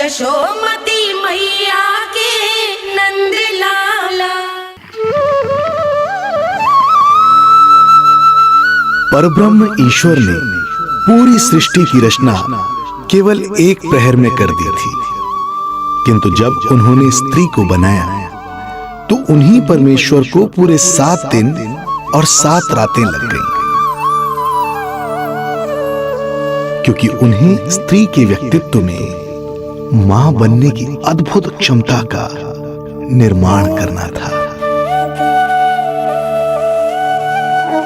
यशोमती मैया के नंद लाला। परब्रह्म ईश्वर ने पूरी सृष्टि की रचना केवल एक प्रहर में कर दी थी, किंतु जब उन्होंने स्त्री को बनाया तो उन्हीं परमेश्वर को पूरे 7 दिन और 7 रातें लग गईं, क्योंकि उन्हें स्त्री के व्यक्तित्व में मां बनने की अद्भुत क्षमता का निर्माण करना था,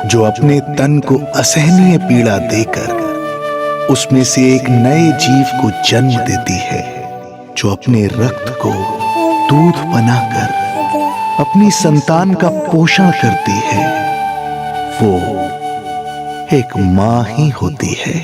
जो अपने तन को असहनीय पीड़ा देकर उसमें से एक नए जीव को जन्म देती है, जो अपने रक्त को दूध बनाकर अपनी संतान का पोषण करती है। वो एक मां ही होती है।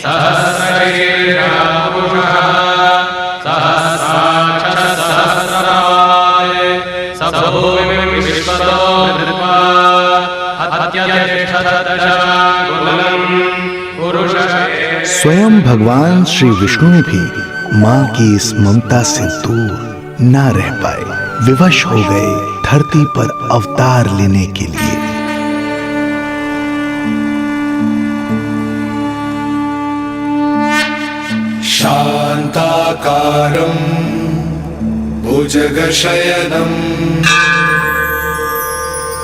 स्वयं भगवान श्री विष्णु भी मां की इस ममता से दूर ना रह पाए, विवश हो गए धरती पर अवतार लेने के लिए। शांताकारं भुजगशयनं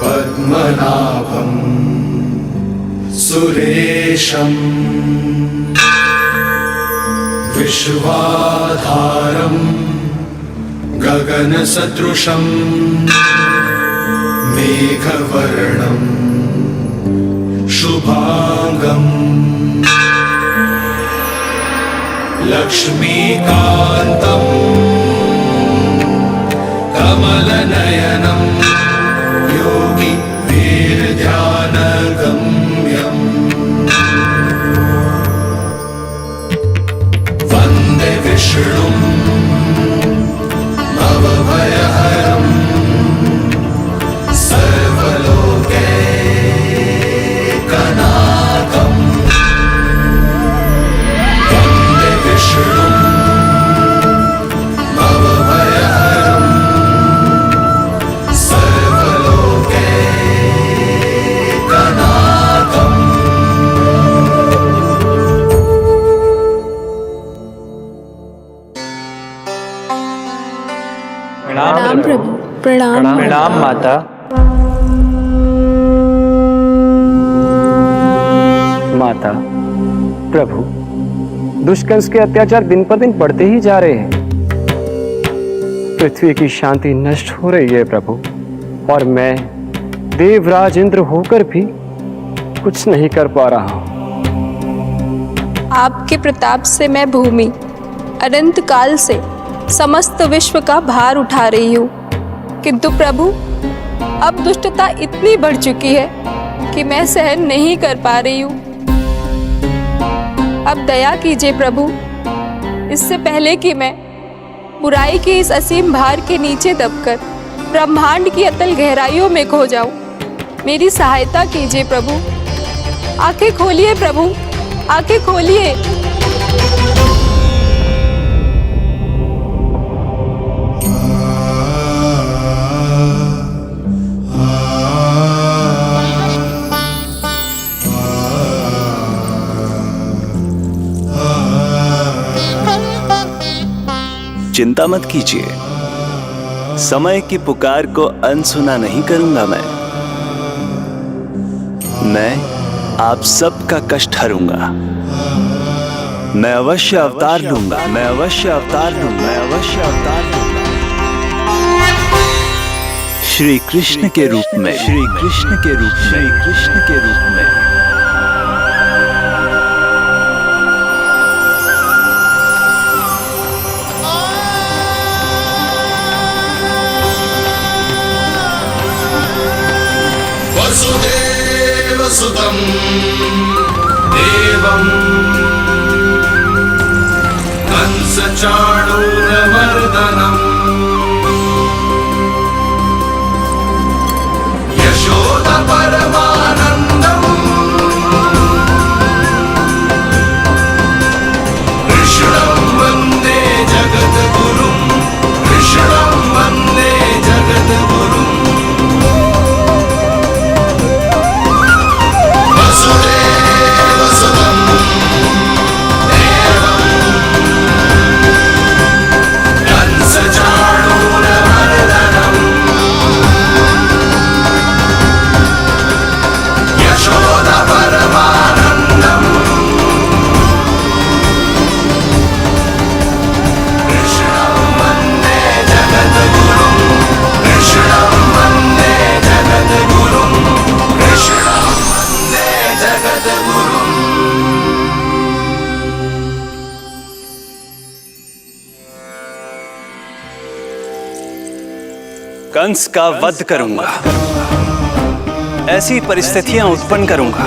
पद्मनाभं सुरेशं विश्वाधारं गगनसदृशं मेघवर्णं शुभांगं लक्ष्मीकान्तं कमलनयनं योगी वीरध्यानगम्यं वन्दे विष्णुं भवभयहरं सर्वलोकैकनाथं वन्दे विष्णुं भवभयहरं सर्वलोकैकनाथम्। प्रणाम प्रभु। प्रणाम प्रणाम माता। माता, प्रभु, दुष्कंस के अत्याचार दिन पर दिन बढ़ते ही जा रहे हैं। पृथ्वी की शांति नष्ट हो रही है प्रभु, और मैं देवराज इंद्र होकर भी कुछ नहीं कर पा रहा हूं। आपके प्रताप से मैं भूमि अनंत काल से समस्त विश्व का भार उठा रही हूँ, किंतु प्रभु अब दुष्टता इतनी बढ़ चुकी है कि मैं सहन नहीं कर पा रही हूँ। अब दया कीजिए प्रभु, इससे पहले कि मैं बुराई के इस असीम भार के नीचे दबकर ब्रह्मांड की अतल गहराइयों में खो जाऊं, मेरी सहायता कीजिए प्रभु। आंखें खोलिए प्रभु, आंखें खोलिए। चिंता मत कीजिए, समय की पुकार को अनसुना नहीं करूंगा। मैं आप सबका कष्ट हरूंगा। मैं अवश्य अवतार लूंगा, मैं अवश्य अवतार लूंगा, मैं अवश्य अवतार लूंगा। श्री कृष्ण के रूप में, श्री कृष्ण के रूप में, श्री कृष्ण के रूप में। वसुदेवसुतं देवं कंसचाणूरमर्दनम् यशोदपरमानन्दम् कृष्णं वन्दे जगद्गुरुम्। कंस का वध करूंगा, ऐसी परिस्थितियां उत्पन्न करूंगा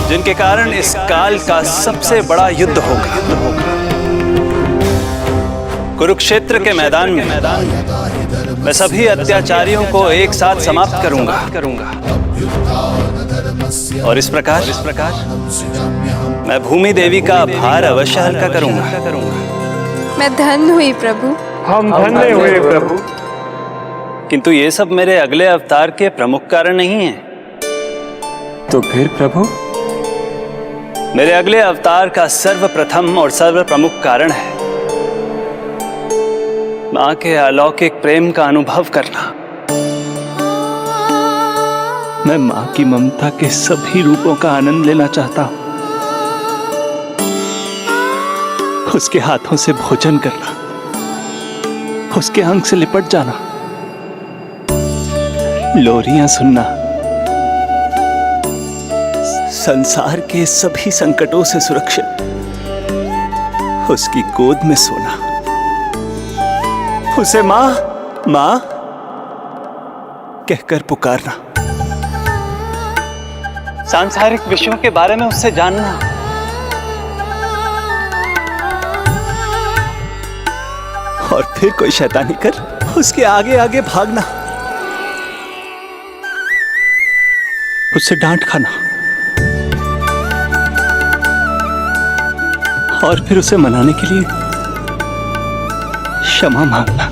जिनके कारण इस काल का सबसे बड़ा युद्ध होगा। कुरुक्षेत्र के मैदान में मैं सभी अत्याचारियों को एक साथ समाप्त करूंगा और इस प्रकार मैं भूमि देवी का भार अवश्य हल्का करूंगा। मैं धन्य हुई प्रभु। हम धन्य हुए प्रभु। किंतु ये सब मेरे अगले अवतार के प्रमुख कारण नहीं है। तो फिर प्रभु? मेरे अगले अवतार का सर्वप्रथम और सर्व प्रमुख कारण है मां के अलौकिक प्रेम का अनुभव करना। मैं मां की ममता के सभी रूपों का आनंद लेना चाहता हूं। उसके हाथों से भोजन करना, उसके अंग से लिपट जाना, लोरियां सुनना, संसार के सभी संकटों से सुरक्षित उसकी गोद में सोना, उसे मां मां कहकर पुकारना, सांसारिक विषयों के बारे में उससे जानना, और फिर कोई शैतानी कर उसके आगे आगे भागना, उससे डांट खाना और फिर उसे मनाने के लिए क्षमा मांगना।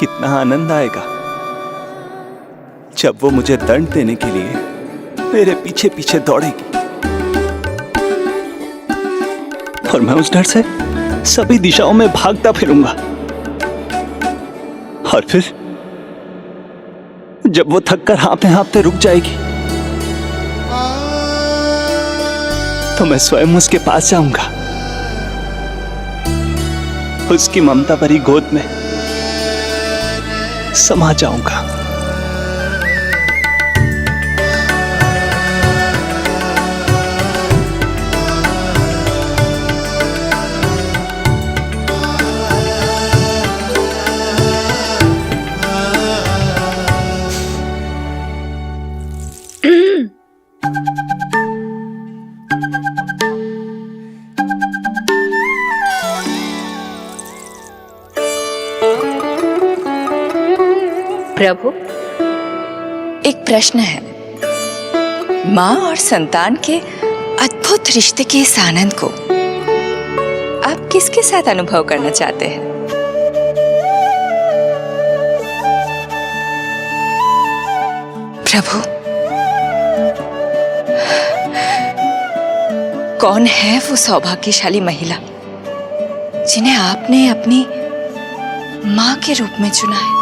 कितना आनंद आएगा जब वो मुझे दंड देने के लिए मेरे पीछे पीछे दौड़ेगी और मैं उस डर से सभी दिशाओं में भागता फिरूंगा। और फिर जब वो थककर हाँफते हाँफते रुक जाएगी तो मैं स्वयं उसके पास जाऊंगा, उसकी ममता भरी गोद में समा जाऊंगा। प्रभु, एक प्रश्न है। माँ और संतान के अद्भुत रिश्ते के इस आनंद को आप किसके साथ अनुभव करना चाहते हैं? प्रभु, कौन है वो सौभाग्यशाली महिला जिन्हें आपने अपनी माँ के रूप में चुना है?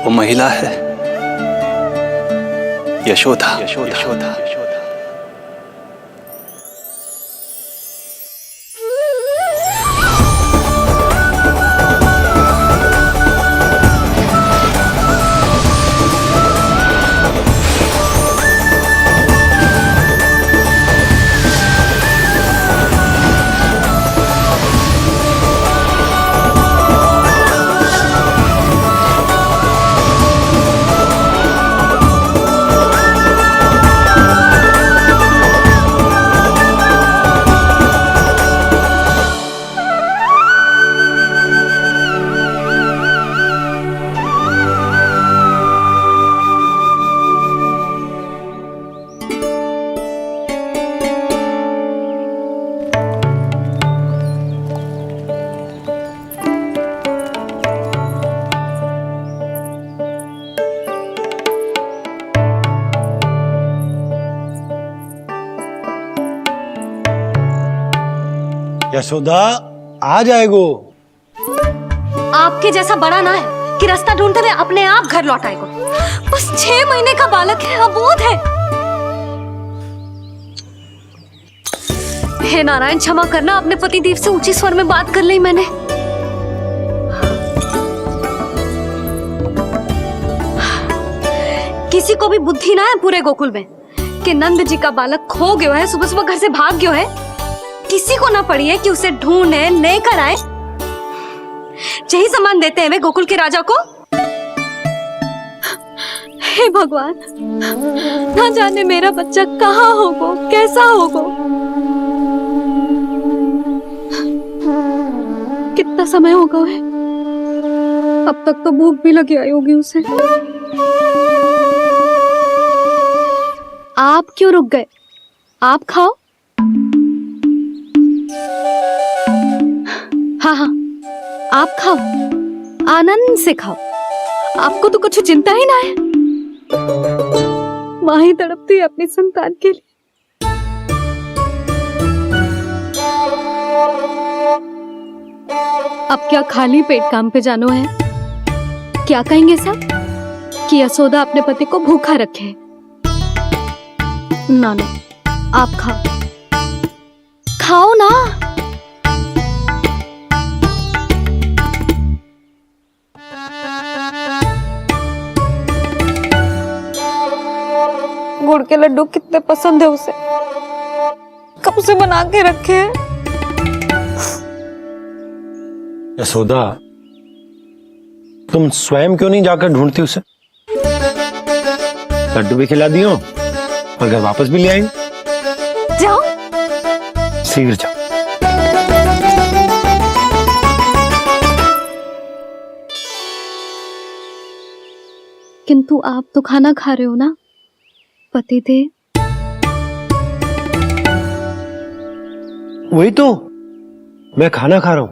वो महिला है यशोदा। यशोदा। यशोदा आ जाएगो। आपके जैसा बड़ा ना है कि रास्ता ढूंढते हुए अपने आप घर लौट आएगो। बस 6 महीने का बालक है, अबोध है। हे नारायण, क्षमा करना, अपने पति देव से ऊंची स्वर में बात कर ली मैंने। किसी को भी बुद्धि ना है पूरे गोकुल में कि नंद जी का बालक खो गयो है, सुबह सुबह घर से भाग गयो है। किसी को ना पड़ी है कि उसे ढूंढे लेकर आए। यही सामान देते हैं वे गोकुल के राजा को। हे भगवान, ना जाने मेरा बच्चा कहाँ होगो, कैसा होगो। कितना समय होगा है, अब तक तो भूख भी लगी आई होगी उसे। आप क्यों रुक गए? आप खाओ। हाँ हाँ, आप खाओ, आनंद से खाओ। आपको तो कुछ चिंता ही ना है। माँ ही तड़पती है अपनी संतान के लिए। अब क्या खाली पेट काम पे जानो है? क्या कहेंगे सब कि यशोदा अपने पति को भूखा रखे? ना ना, आप खाओ, खाओ ना। गुड़ के लड्डू कितने पसंद है उसे, कब से बना के रखे हैं। यशोदा, तुम स्वयं क्यों नहीं जाकर ढूंढती उसे? लड्डू भी खिला दियो और घर वापस भी ले आई। जाओ, शीघ्र जाओ। किंतु आप तो खाना खा रहे हो ना पतिदेव? वही तो, मैं खाना खा रहा हूं,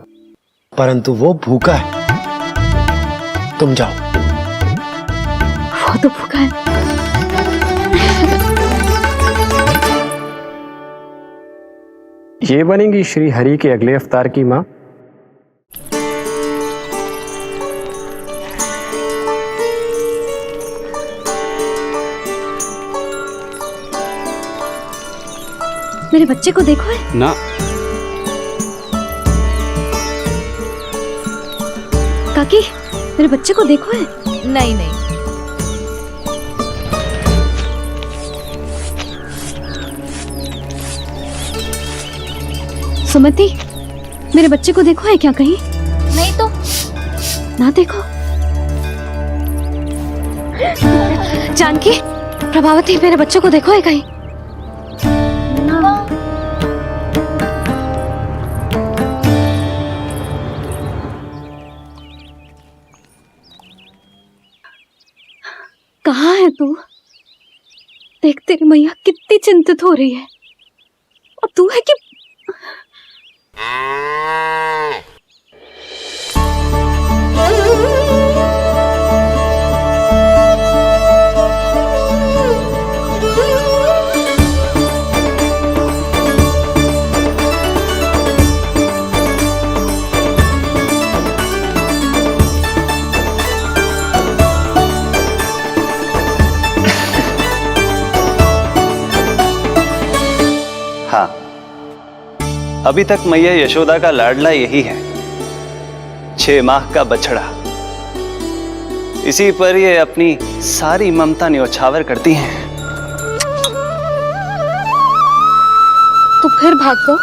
परंतु वो भूखा है। तुम जाओ। वो तो भूखा है। ये बनेगी श्री हरि के अगले अवतार की माँ। मेरे बच्चे को देखो है ना। काकी, मेरे बच्चे को देखो है। नहीं नहीं, सुमति, मेरे बच्चे को देखो है क्या कहीं? नहीं तो। ना देखो। जानकी, प्रभावती, मेरे बच्चे को देखो है कहीं? कहाँ है तू? देख, तेरी मैया कितनी चिंतित हो रही है, और तू है कि हाँ, अभी तक मैया यशोदा का लाडला यही है, 6 माह का बछड़ा। इसी पर ये अपनी सारी ममता न्योछावर करती हैं। तू फिर भाग गो।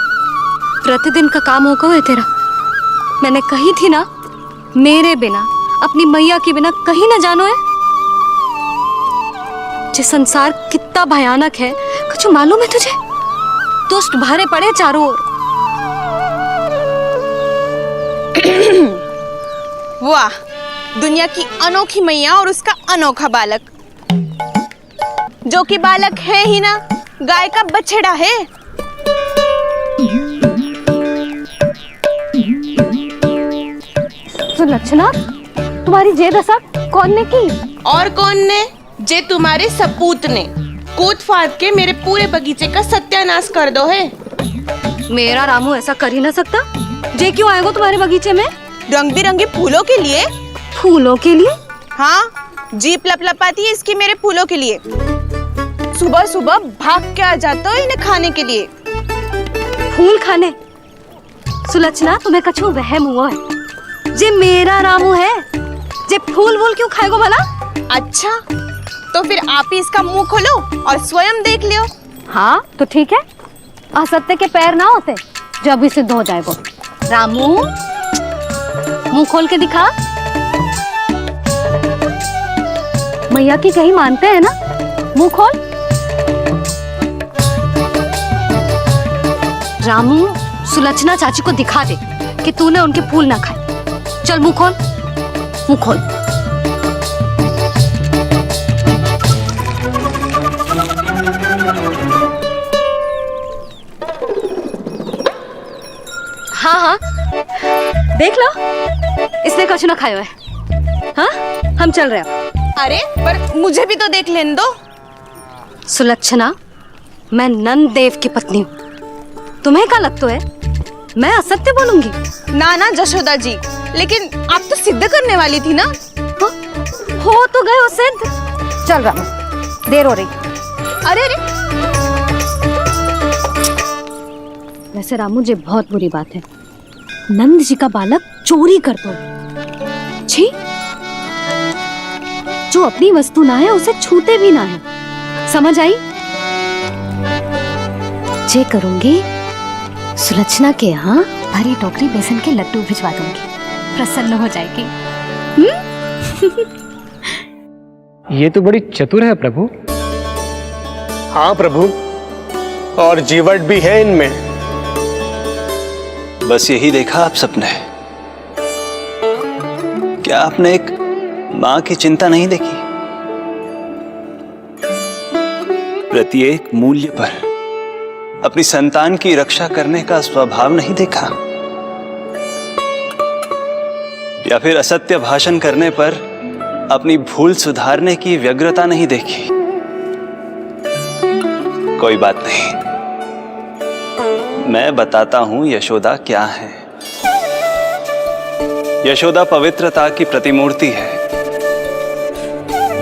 प्रतिदिन का काम होगा है तेरा। मैंने कही थी ना, मेरे बिना, अपनी मैया के बिना कहीं ना जानो है। ये संसार कितना भयानक है, कुछ मालूम है तुझे? दुष्ट भरे पड़े चारों ओर। वाह, दुनिया की अनोखी मैया और उसका अनोखा बालक, जो कि बालक है ही ना, गाय का बछड़ा है। सुलक्षणा, तुम्हारी ये दशा कौन ने की? और कौन ने? जे तुम्हारे सपूत ने कूद फाड़ के मेरे पूरे बगीचे का सत्यानाश कर दो है। मेरा रामू ऐसा कर ही ना सकता। जे क्यों आएगो तुम्हारे बगीचे में? रंग बिरंगे फूलों के लिए। फूलों के लिए? हाँ, जीप लपलपाती है इसकी मेरे फूलों के लिए। सुबह सुबह भाग के आ जाता है इन्हें खाने के लिए। फूल खाने? सुलक्षणा, तुम्हें कछु वहम हुआ है। जे मेरा रामू है, जे फूल वूल क्यों खाएगो भला? अच्छा, तो फिर आप ही इसका मुंह खोलो और स्वयं देख लियो। हाँ तो ठीक है, असत्य के पैर ना होते जो अभी सिद्ध हो जाए वो। रामू मुंह खोल के दिखा। मैया की कहीं मानते हैं ना, मुंह खोल। रामू सुलक्षणा चाची को दिखा दे कि तूने उनके फूल ना खाए। चल मुंह खोल, मुंह खोल। हाँ हाँ देख लो, इसने कुछ ना खाया है। हाँ हम चल रहे हैं। अरे पर मुझे भी तो देख लेने दो। सुलक्षणा, मैं नंद देव की पत्नी हूँ, तुम्हें क्या लगता है मैं असत्य बोलूंगी? ना ना जशोदा जी, लेकिन आप तो सिद्ध करने वाली थी ना। हो तो गए हो सिद्ध। चल रामू, देर हो रही। अरे अरे वैसे रामू जी बहुत बुरी बात है, नंद जी का बालक चोरी कर दो। छी, जो अपनी वस्तु ना है उसे छूते भी ना है, समझ आई? जे करूंगी सुलक्षणा के यहाँ भरी टोकरी बेसन के लड्डू भिजवा दूंगी, प्रसन्न हो जाएगी। ये तो बड़ी चतुर है प्रभु। हाँ प्रभु, और जीवट भी है इनमें। बस यही देखा आप सबने? क्या आपने एक मां की चिंता नहीं देखी? प्रत्येक मूल्य पर अपनी संतान की रक्षा करने का स्वभाव नहीं देखा? या फिर असत्य भाषण करने पर अपनी भूल सुधारने की व्यग्रता नहीं देखी? कोई बात नहीं, मैं बताता हूं यशोदा क्या है। यशोदा पवित्रता की प्रतिमूर्ति है,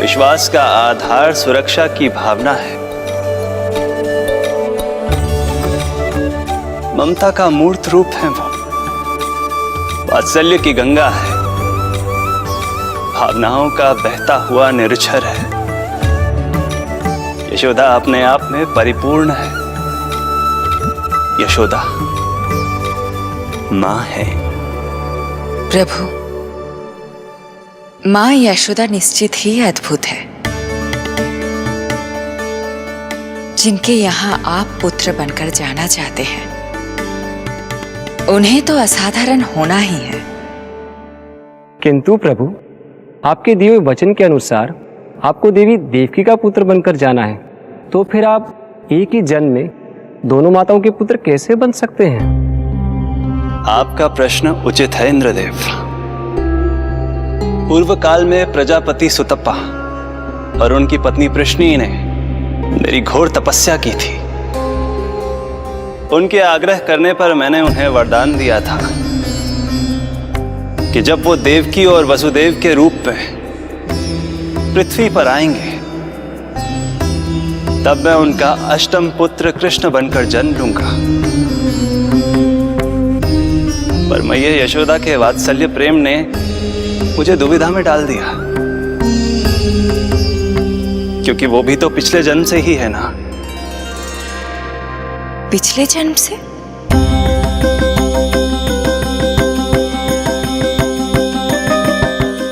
विश्वास का आधार सुरक्षा की भावना है, ममता का मूर्त रूप है वो, वात्सल्य की गंगा है, भावनाओं का बहता हुआ निर्झर है। यशोदा अपने आप में परिपूर्ण है। यशोदा मां है। प्रभु, मां यशोदा निश्चित ही अद्भुत है, जिनके यहाँ आप पुत्र बनकर जाना चाहते हैं, उन्हें तो असाधारण होना ही है। किंतु प्रभु, आपके दिए हुए वचन के अनुसार आपको देवी देवकी का पुत्र बनकर जाना है, तो फिर आप एक ही जन्म में दोनों माताओं के पुत्र कैसे बन सकते हैं? आपका प्रश्न उचित है इंद्रदेव। पूर्व काल में प्रजापति सुतप्पा और उनकी पत्नी प्रश्नी ने मेरी घोर तपस्या की थी। उनके आग्रह करने पर मैंने उन्हें वरदान दिया था कि जब वो देवकी और वसुदेव के रूप में पृथ्वी पर आएंगे, तब मैं उनका अष्टम पुत्र कृष्ण बनकर जन्म लूंगा। पर मैया यशोदा के वात्सल्य प्रेम ने मुझे दुविधा में डाल दिया, क्योंकि वो भी तो पिछले जन्म से ही है ना। पिछले जन्म से?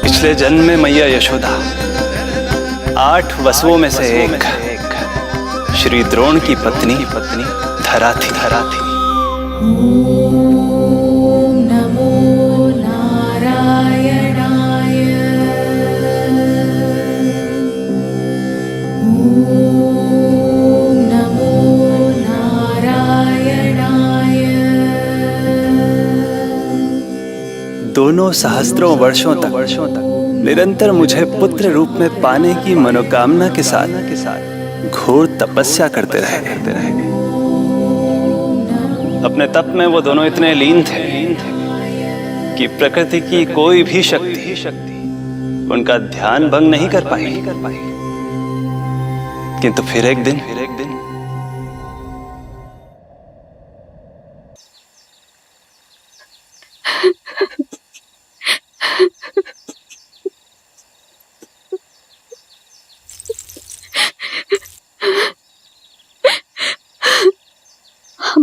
पिछले जन्म में मैया यशोदा 8 वसुओं में से एक श्री द्रोण की पत्नी धरा थी। नमो नारायणाय। नमो नारायणाय। दोनों सहस्त्रों वर्षों तक निरंतर मुझे पुत्र रूप में पाने की मनोकामना के साथ घोर तपस्या करते रहे। अपने तप में वो दोनों इतने लीन थे कि प्रकृति की कोई भी शक्ति उनका ध्यान भंग नहीं कर पाई। किंतु फिर एक दिन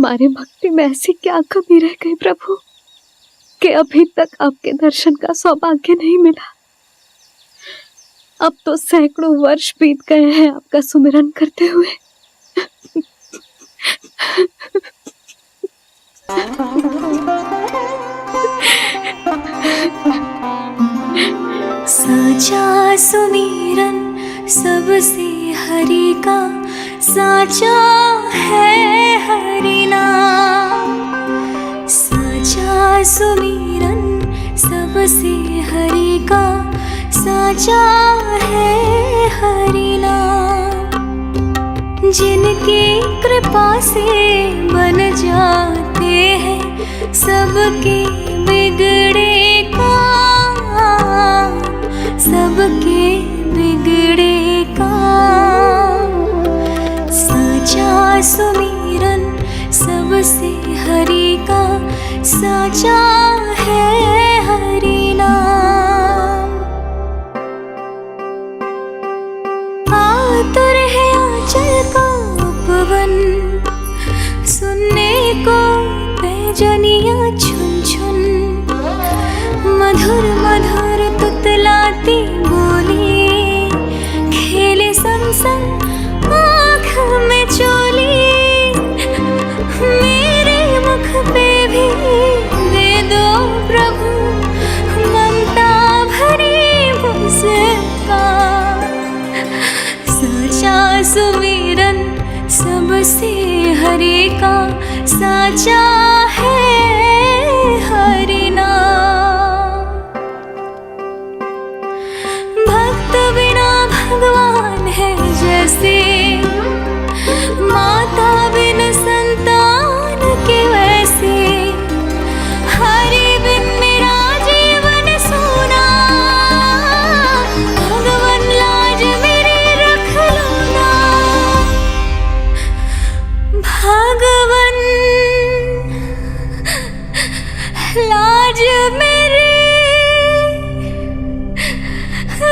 हमारे भक्ति में ऐसी क्या कमी रह गई प्रभु कि अभी तक आपके दर्शन का सौभाग्य नहीं मिला। अब तो सैकड़ों वर्ष बीत गए हैं आपका सुमिरन करते हुए। साचा सुमिरन सबसे हरि का, साचा है हरि नाम। साचा सुमिरन सबसे हरि का, साचा है हरि नाम। जिनकी कृपा से बन जाते हैं सबके बिगड़े काम, सबके बिगड़े काम। साचा सुमिरन सबसे हरि का, साचा है हरि नाम। आतुर है आंचल का उपवन, सुनने को पैजनिया छुन छुन। मधुर मधुर तुतलाती बोली, खेले संग संग आँख में चोली। मेरे मुख पे भी दे दो प्रभु ममता भरी मुस्कान। साचा सुमिरन सबसे हरि का, साचा है हरि नाम। भक्त बिना भगवान है जैसे, माता बिन संतान के वैसे। हरि बिन मेरा जीवन सूना, भगवान लाज मेरी रख लो ना। भगवान लाज मेरी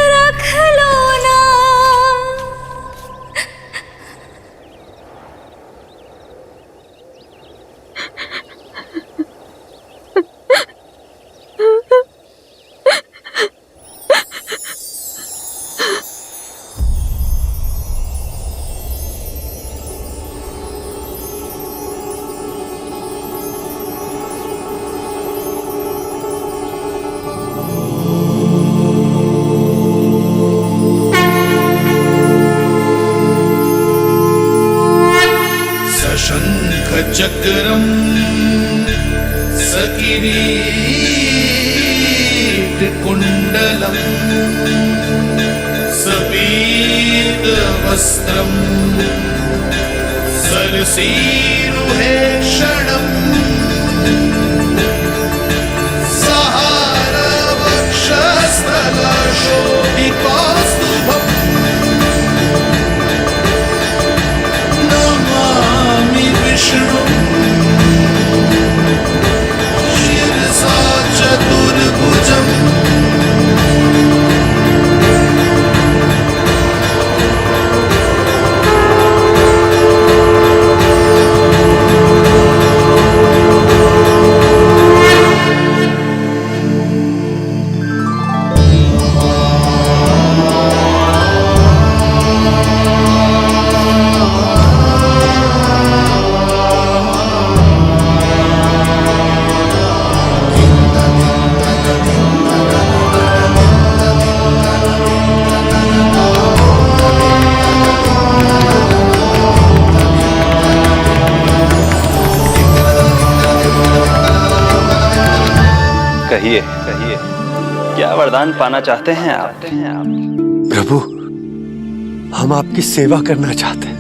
रख लो ना। सशंख चक्रम सकिरीट कुंडलम, सपीत वस्त्रम सरसीरुहेक्षणम। सहार वक्षस्थलशोभिकास्तुभम्, नमामि विष्णु शिरसा चतुर्भुजम्। कहिए कहिए, क्या वरदान पाना चाहते हैं आप? प्रभु, हम आपकी सेवा करना चाहते हैं,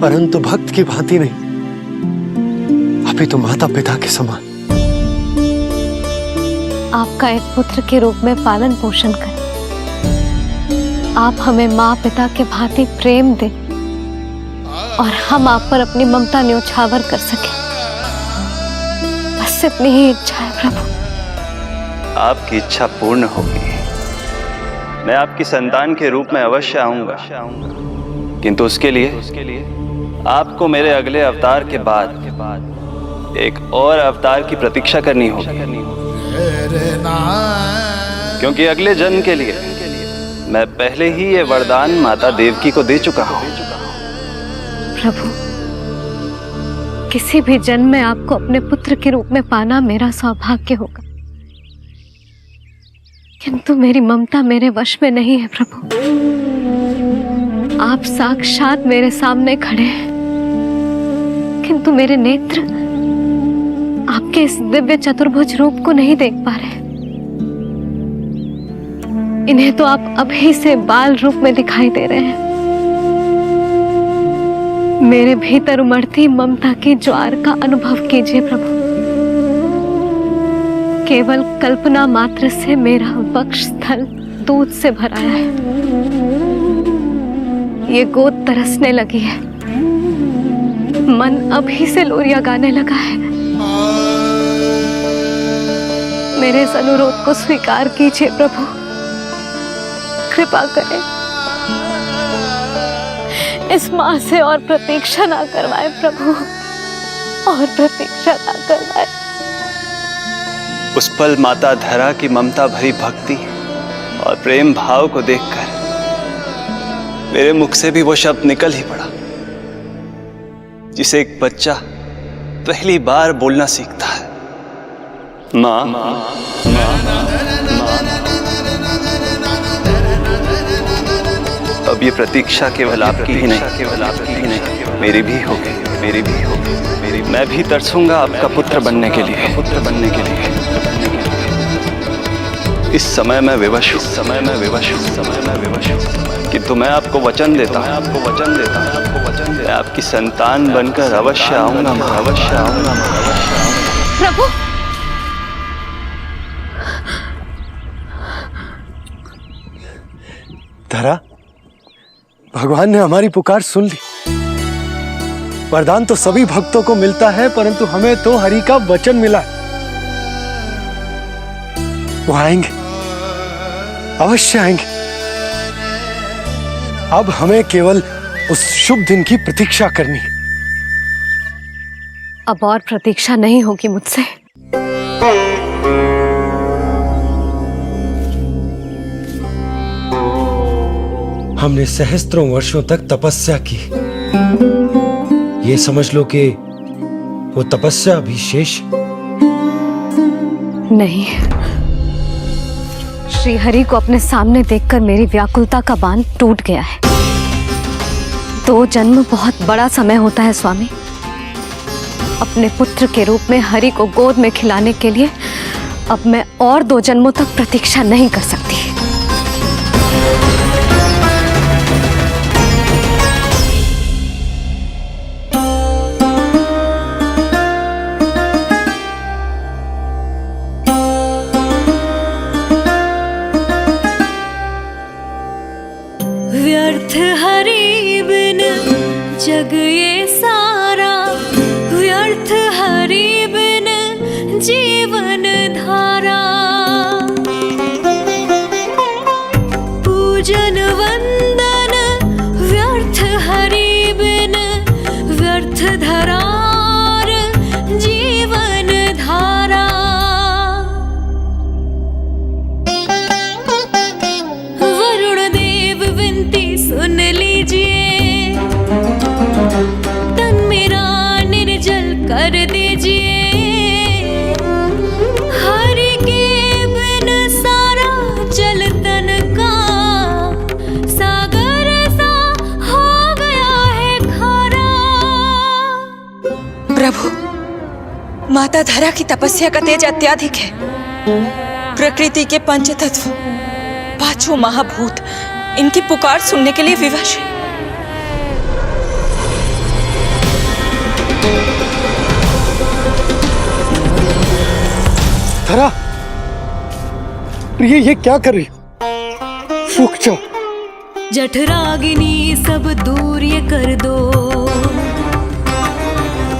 परंतु भक्त की भांति नहीं, अभी तो माता पिता के समान। आपका एक पुत्र के रूप में पालन पोषण करें। आप हमें माँ पिता के भांति प्रेम दें और हम आप पर अपनी ममता न्योछावर कर सकें। बस इतनी ही इच्छा है प्रभु। आपकी इच्छा पूर्ण होगी। मैं आपकी संतान के रूप में अवश्य आऊंगा, किंतु उसके लिए आपको मेरे अगले अवतार के बाद एक और अवतार की प्रतीक्षा करनी होगी, क्योंकि अगले जन्म के लिए मैं पहले ही ये वरदान माता देवकी को दे चुका हूं। प्रभु, किसी भी जन्म में आपको अपने पुत्र के रूप में पाना मेरा सौभाग्य होगा, किंतु मेरी ममता मेरे वश में नहीं है। प्रभु, आप साक्षात मेरे सामने खड़े हैं, किंतु मेरे नेत्र आपके इस दिव्य चतुर्भुज रूप को नहीं देख पा रहे। इन्हें तो आप अभी से बाल रूप में दिखाई दे रहे हैं। मेरे भीतर उमड़ती ममता की ज्वार का अनुभव कीजिए प्रभु। केवल कल्पना मात्र से मेरा वक्ष स्थल दूध से भराया है। ये गोद तरसने लगी है, मन अभी से लोरिया गाने लगा है। मेरे इस अनुरोध को स्वीकार कीजिए प्रभु, कृपा करें। इस मां से और प्रतीक्षा ना करवाए प्रभु, और प्रतीक्षा ना करवाए। उस पल माता धरा की ममता भरी भक्ति और प्रेम भाव को देखकर मेरे मुख से भी वो शब्द निकल ही पड़ा जिसे एक बच्चा पहली बार बोलना सीखता है, माँ। अब ये प्रतीक्षा केवल आपकी ही नहीं, मेरी भी होगी, मेरी भी होगी। मैं भी तरसूंगा आपका पुत्र बनने के लिए, इस समय मैं विवश हूँ, किंतु मैं आपको वचन देता हूँ, मैं आपकी संतान बनकर अवश्य आऊंगा, प्रभु, धरा, भगवान ने हमारी पुकार सुन ली। वरदान तो सभी भक्तों को मिलता है, परंतु हमें तो हरि का वचन मिला है। वो आएंगे, अवश्य आएंगे। अब हमें केवल उस शुभ दिन की प्रतीक्षा करनी है। अब और प्रतीक्षा नहीं होगी मुझसे। हमने सहस्त्रों वर्षों तक तपस्या की, ये समझ लो कि वो तपस्या अभी शेष नहीं। श्री हरि को अपने सामने देखकर मेरी व्याकुलता का बांध टूट गया है। 2 जन्म बहुत बड़ा समय होता है स्वामी। अपने पुत्र के रूप में हरि को गोद में खिलाने के लिए अब मैं और 2 जन्मों तक प्रतीक्षा नहीं कर सकती। व्यर्थ हरि बिन जग ये सारा, व्यर्थ हरि बिन जीवन धारा। पूजन वंदन व्यर्थ हरि बिन, व्यर्थ धरार जीवन धारा। वरुण देव विनती सुन लीजिए, तन मेरा निर्जल कर दीजिए। हरि के बिन सारा जल तन का सागर सा हो गया है खारा। प्रभु, माता धरा की तपस्या का तेज अत्याधिक है। प्रकृति के पंचतत्व, 5 महाभूत इनकी पुकार सुनने के लिए विवश है। धरा, प्रिय, ये क्या कर रही हो? रुक जाओ। जठराग्नि सब दूर ये कर दो,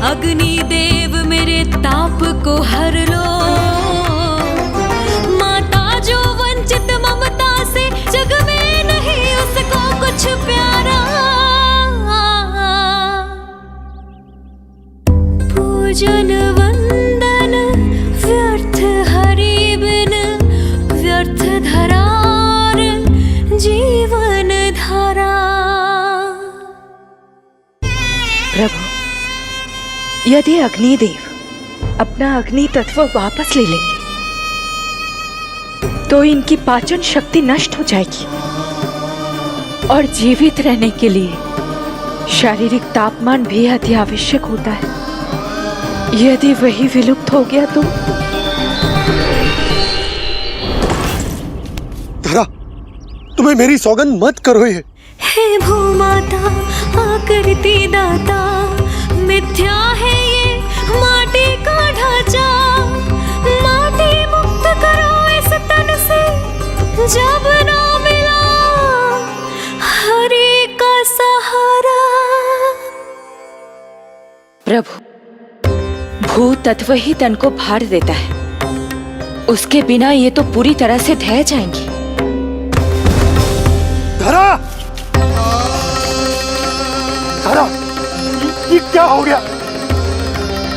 अग्नि देव मेरे ताप को हर लो। माता जो वंचित ममता से, जग में नहीं उसको कुछ प्यारा। जन वंदन व्यर्थ हरि बिन व्यर्थ धरार जीवन धारा। प्रभु, यदि अग्निदेव अपना अग्नि तत्व वापस ले लेंगे तो इनकी पाचन शक्ति नष्ट हो जाएगी और जीवित रहने के लिए शारीरिक तापमान भी अति आवश्यक होता है। यदि वही विलुप्त हो गया तो धरा, तुम्हें मेरी सौगंध मत करो ये। हे भूमाता आकृति दाता, मिथ्या है ये माटी का ढांचा। माटी मुक्त करो इस तन से, जब ना मिला हरि का सहारा। प्रभु, भू तत्व ही तन को भार देता है, उसके बिना ये तो पूरी तरह से ढह जाएंगी। धरा, धरा, ये क्या हो गया?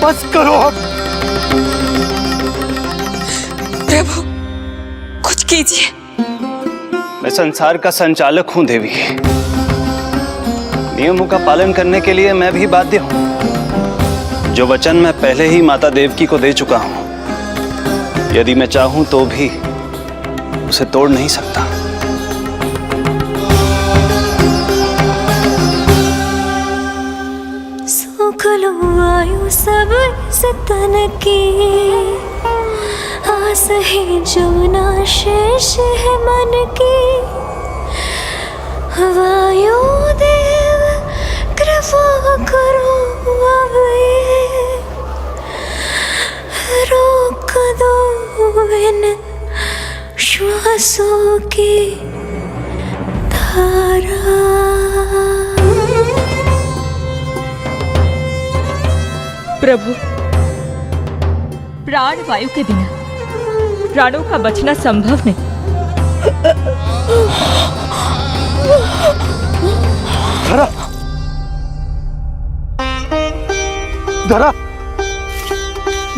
बस करो अब। प्रभु, कुछ कीजिए। मैं संसार का संचालक हूं देवी। नियमों का पालन करने के लिए मैं भी बाध्य हूं। जो वचन मैं पहले ही माता देवकी को दे चुका हूं, यदि मैं चाहूं तो भी उसे तोड़ नहीं सकता। सुख लो आयु सब इस तन की, आस है जो ना शेष है मन की। वायु देव कृपा करो अब ये, रोक दो इन श्वासों की धारा। प्रभु, प्राण वायु के बिना प्राणों का बचना संभव नहीं। धरा, धरा,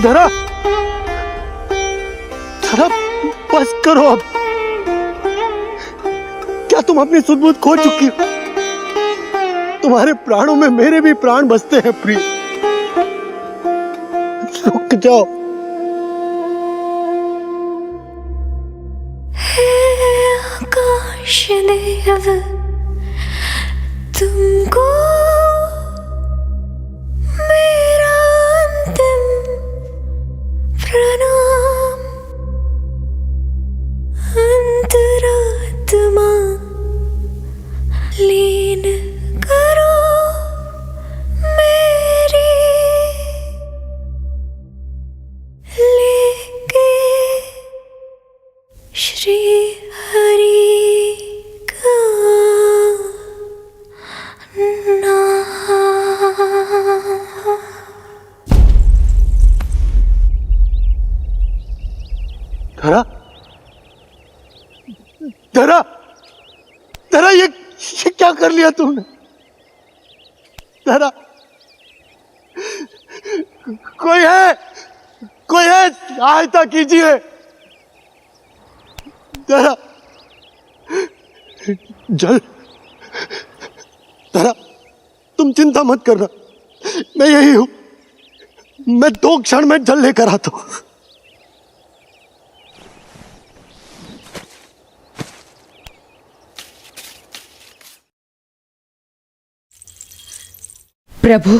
धरा, धरा, बस करो अब। क्या तुम अपनी सुध-बुध खो चुकी हो? तुम्हारे प्राणों में मेरे भी प्राण बसते हैं प्रिय। रुक जाओ। हे आकाश देव, तुमको मेरा अंतिम प्रणाम। अंतरात्मा लीन करो मेरी, लेके श्री हरि का नाम। धरा, धरा, धरा, ये क्या कर लिया तुमने? धरा, कोई है, कोई है, सहायता कीजिए। धरा, जल। धरा, तुम चिंता मत करना, मैं यही हूं। मैं 2 क्षण में जल लेकर आता हूं। प्रभु,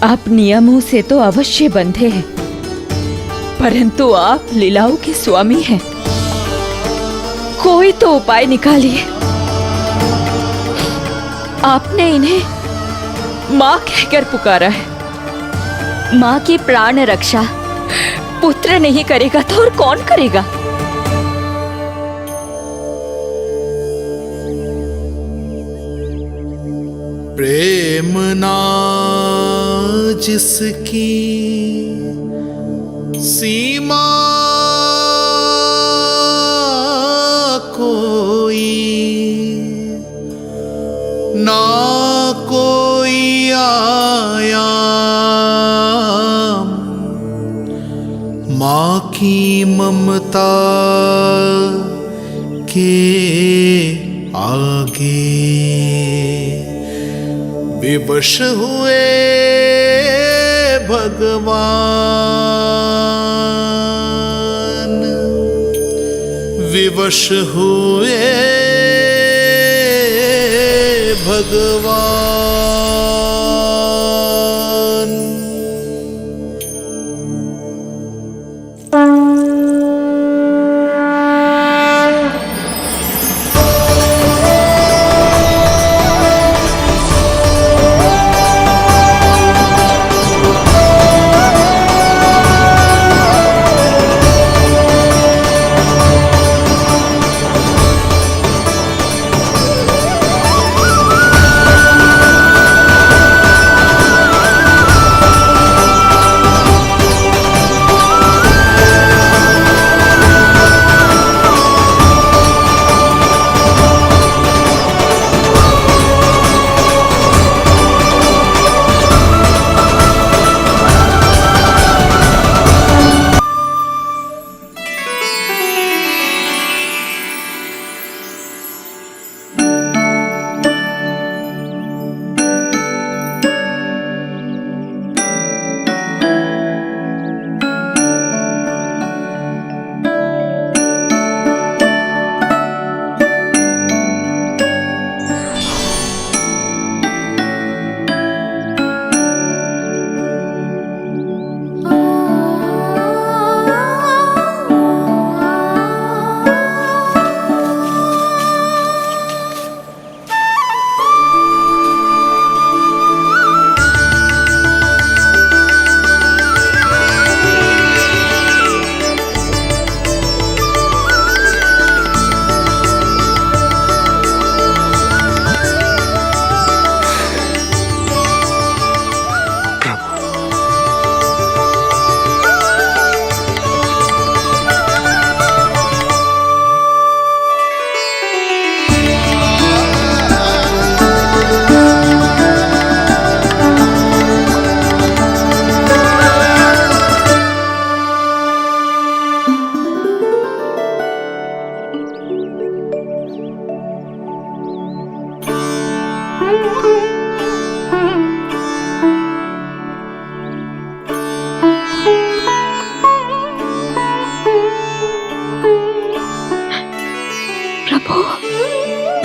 आप नियमों से तो अवश्य बंधे हैं, परंतु आप लीलाओं के स्वामी हैं। कोई तो उपाय निकालिए। आपने इन्हें मां कहकर पुकारा है। मां की प्राण रक्षा पुत्र नहीं करेगा तो और कौन करेगा? प्रेम ना जिसकी सीमा कोई, ना कोई आया माँ की ममता के आगे विवश हुए भगवान, विवश हुए भगवान।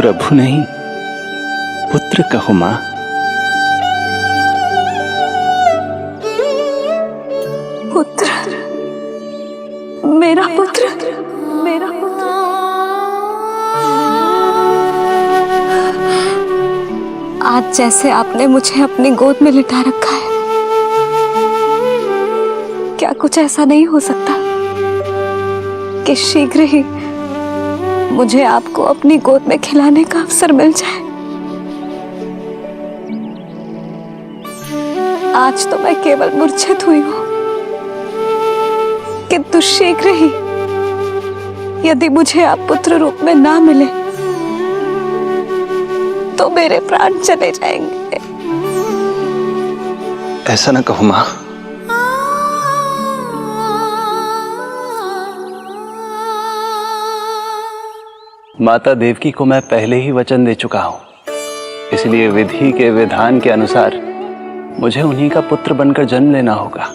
प्रभु नहीं, पुत्र कहो मां। पुत्र, मेरा पुत्र, मेरा पुत्र। आज जैसे आपने मुझे अपनी गोद में लिटा रखा है, क्या कुछ ऐसा नहीं हो सकता कि शीघ्र ही मुझे आपको अपनी गोद में खिलाने का अवसर मिल जाए? आज तो मैं केवल मूर्छित हुई हूं, किंतु शीघ्र ही यदि मुझे आप पुत्र रूप में ना मिले तो मेरे प्राण चले जाएंगे। ऐसा ना कहो मां। माता देवकी को मैं पहले ही वचन दे चुका हूं, इसलिए विधि के विधान के अनुसार मुझे उन्हीं का पुत्र बनकर जन्म लेना होगा।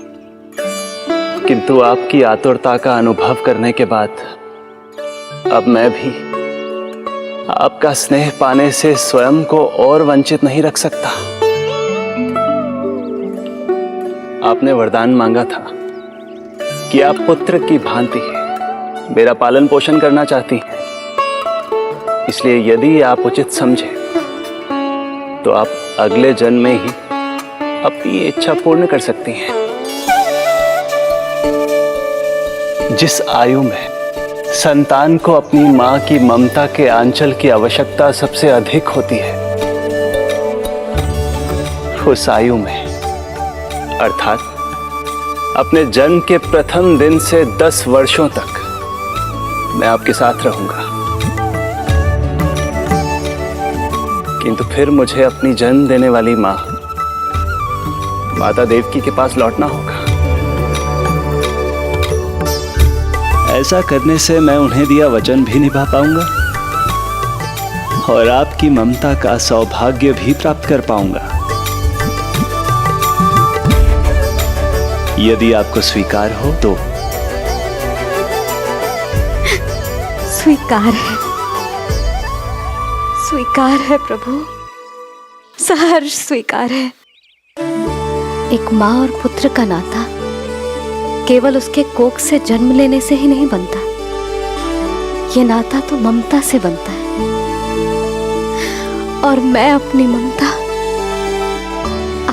किंतु आपकी आतुरता का अनुभव करने के बाद अब मैं भी आपका स्नेह पाने से स्वयं को और वंचित नहीं रख सकता। आपने वरदान मांगा था कि आप पुत्र की भांति मेरा पालन पोषण करना चाहती हैं, इसलिए यदि आप उचित समझे तो आप अगले जन्म में ही अपनी इच्छा पूर्ण कर सकती हैं। जिस आयु में संतान को अपनी मां की ममता के आंचल की आवश्यकता सबसे अधिक होती है, उस आयु में अर्थात अपने जन्म के प्रथम दिन से 10 वर्षों तक मैं आपके साथ रहूंगा। किंतु फिर मुझे अपनी जन्म देने वाली मां माता देवकी के पास लौटना होगा। ऐसा करने से मैं उन्हें दिया वचन भी निभा पाऊंगा और आपकी ममता का सौभाग्य भी प्राप्त कर पाऊंगा। यदि आपको स्वीकार हो तो। स्वीकार है, स्वीकार है प्रभु, सहर्ष स्वीकार है। एक माँ और पुत्र का नाता केवल उसके कोख से जन्म लेने से ही नहीं बनता, ये नाता तो ममता से बनता है। और मैं अपनी ममता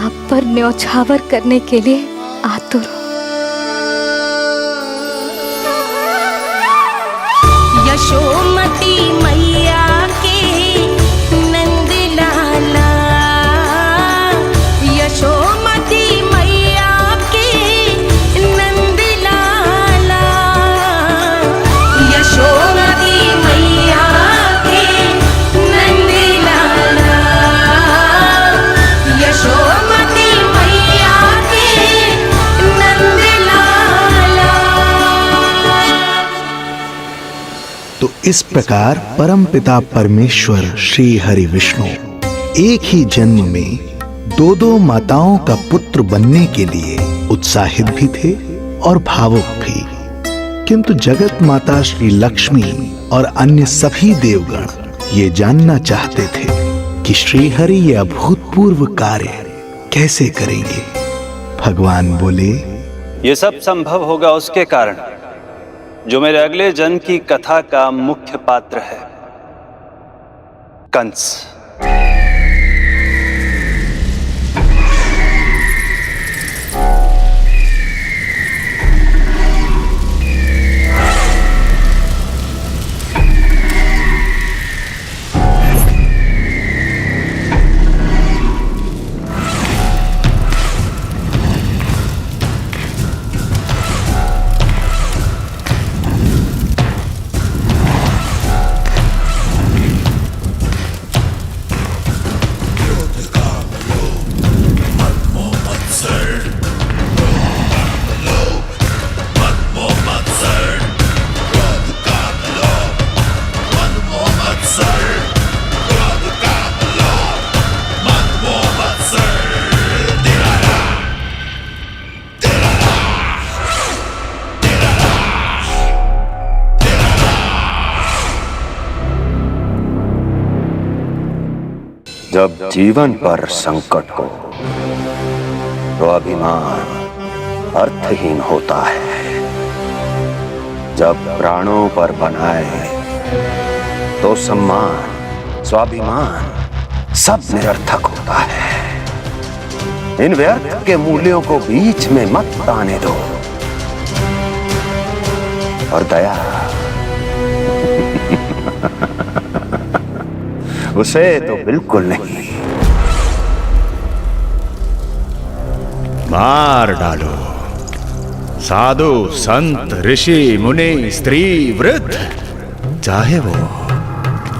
आप पर न्यौछावर करने के लिए आतुर हूं। यशोमती मैया के नंद लाला, यशोमती मैया के नंद लाला, यशोमती मैया के नंद लाला, यशोमती मैया के नंद लाला। तो इस प्रकार परमपिता परमेश्वर श्री हरि विष्णु एक ही जन्म में दो दो माताओं का पुत्र बनने के लिए उत्साहित भी थे और भावुक भी। किंतु जगत माता श्री लक्ष्मी और अन्य सभी देवगण ये जानना चाहते थे कि श्री हरि ये अभूतपूर्व कार्य कैसे करेंगे। भगवान बोले, ये सब संभव होगा उसके कारण जो मेरे अगले जन्म की कथा का मुख्य पात्र है, कंस। जब जीवन पर संकट हो तो अभिमान अर्थहीन होता है। जब प्राणों पर बनाए तो सम्मान स्वाभिमान सब निरर्थक होता है। इन व्यर्थ के मूल्यों को बीच में मत आने दो। और दया उसे तो बिल्कुल नहीं। मार डालो साधु संत ऋषि मुनि स्त्री वृद्ध, चाहे वो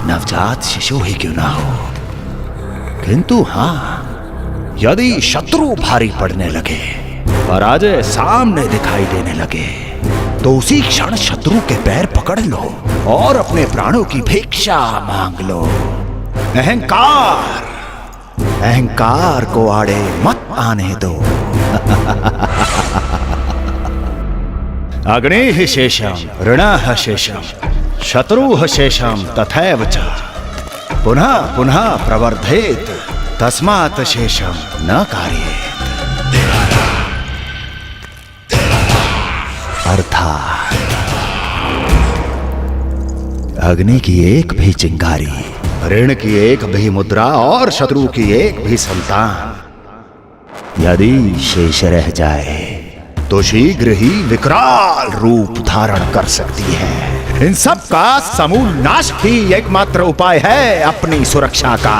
नवजात शिशु ही क्यों ना हो। किंतु हाँ, यदि शत्रु भारी पड़ने लगे, पराजय सामने दिखाई देने लगे, तो उसी क्षण शत्रु के पैर पकड़ लो और अपने प्राणों की भिक्षा मांग लो। अहंकार को आड़े मत आने दो। अग्निः शेषम ऋणः शेषम शत्रुः शेषम तथैव च पुनः पुनः प्रवर्धेत तस्मात् शेषम न कार्येत। अर्थात अग्नि की एक भी चिंगारी, ऋण की एक भी मुद्रा और शत्रु की एक भी संतान यदि शेष रह जाए तो शीघ्र ही विकराल रूप धारण कर सकती है। इन सब का समूल नाश ही एकमात्र उपाय है अपनी सुरक्षा का।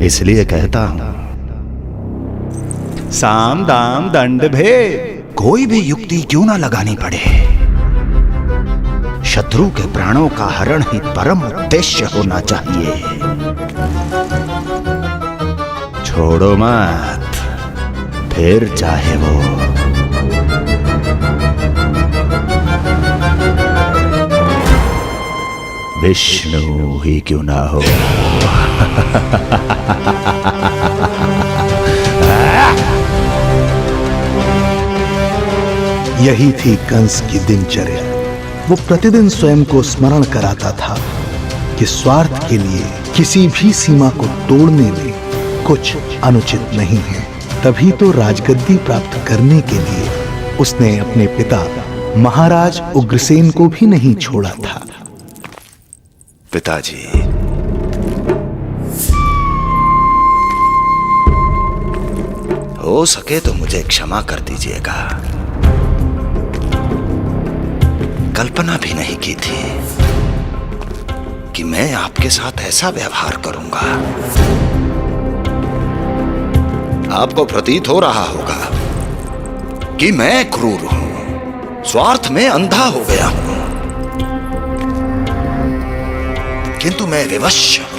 इसलिए कहता हूं, साम दाम दंड भेद कोई भी युक्ति क्यों ना लगानी पड़े, शत्रु के प्राणों का हरण ही परम उद्देश्य होना चाहिए। छोड़ो मत, फिर चाहे वो विष्णु ही क्यों ना हो। यही थी कंस की दिनचर्या। वो प्रतिदिन स्वयं को स्मरण कराता था कि स्वार्थ के लिए किसी भी सीमा को तोड़ने में कुछ अनुचित नहीं है। तभी तो राजगद्दी प्राप्त करने के लिए उसने अपने पिता महाराज उग्रसेन को भी नहीं छोड़ा था। पिताजी, हो सके तो मुझे क्षमा कर दीजिएगा। कल्पना भी नहीं की थी कि मैं आपके साथ ऐसा व्यवहार करूंगा। आपको प्रतीत हो रहा होगा कि मैं क्रूर हूं, स्वार्थ में अंधा हो गया हूं, किंतु मैं विवश हूं।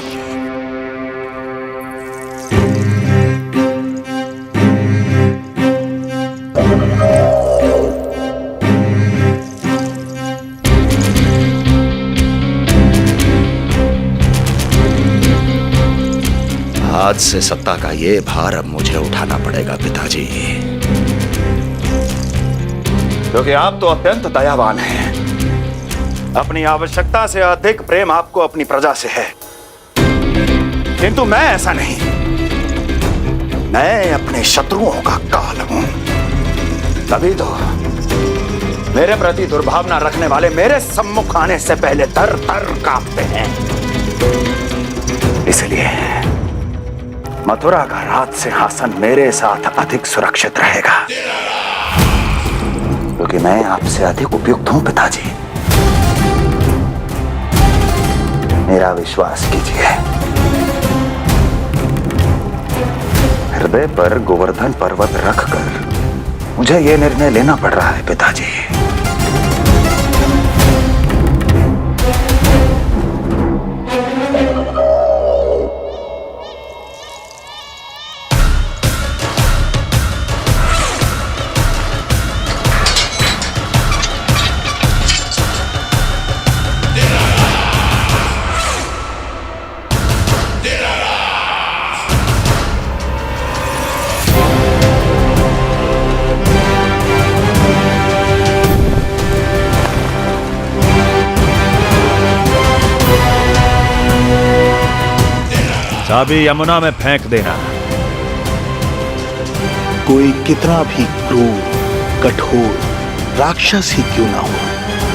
आज से सत्ता का ये भार अब मुझे उठाना पड़ेगा पिताजी, क्योंकि आप तो अत्यंत दयावान हैं। अपनी आवश्यकता से अधिक प्रेम आपको अपनी प्रजा से है, किंतु मैं ऐसा नहीं। मैं अपने शत्रुओं का काल हूं, तभी तो मेरे प्रति दुर्भावना रखने वाले मेरे सम्मुख आने से पहले थर थर कांपते हैं। इसलिए मथुरा का राज सिंहासन मेरे साथ अधिक सुरक्षित रहेगा, क्योंकि मैं आपसे अधिक उपयुक्त हूं पिताजी। मेरा विश्वास कीजिए। हृदय पर गोवर्धन पर्वत रखकर मुझे यह निर्णय लेना पड़ रहा है पिताजी। चाबी यमुना में फेंक देना। कोई कितना भी क्रूर, कठोर राक्षस ही क्यों ना हो,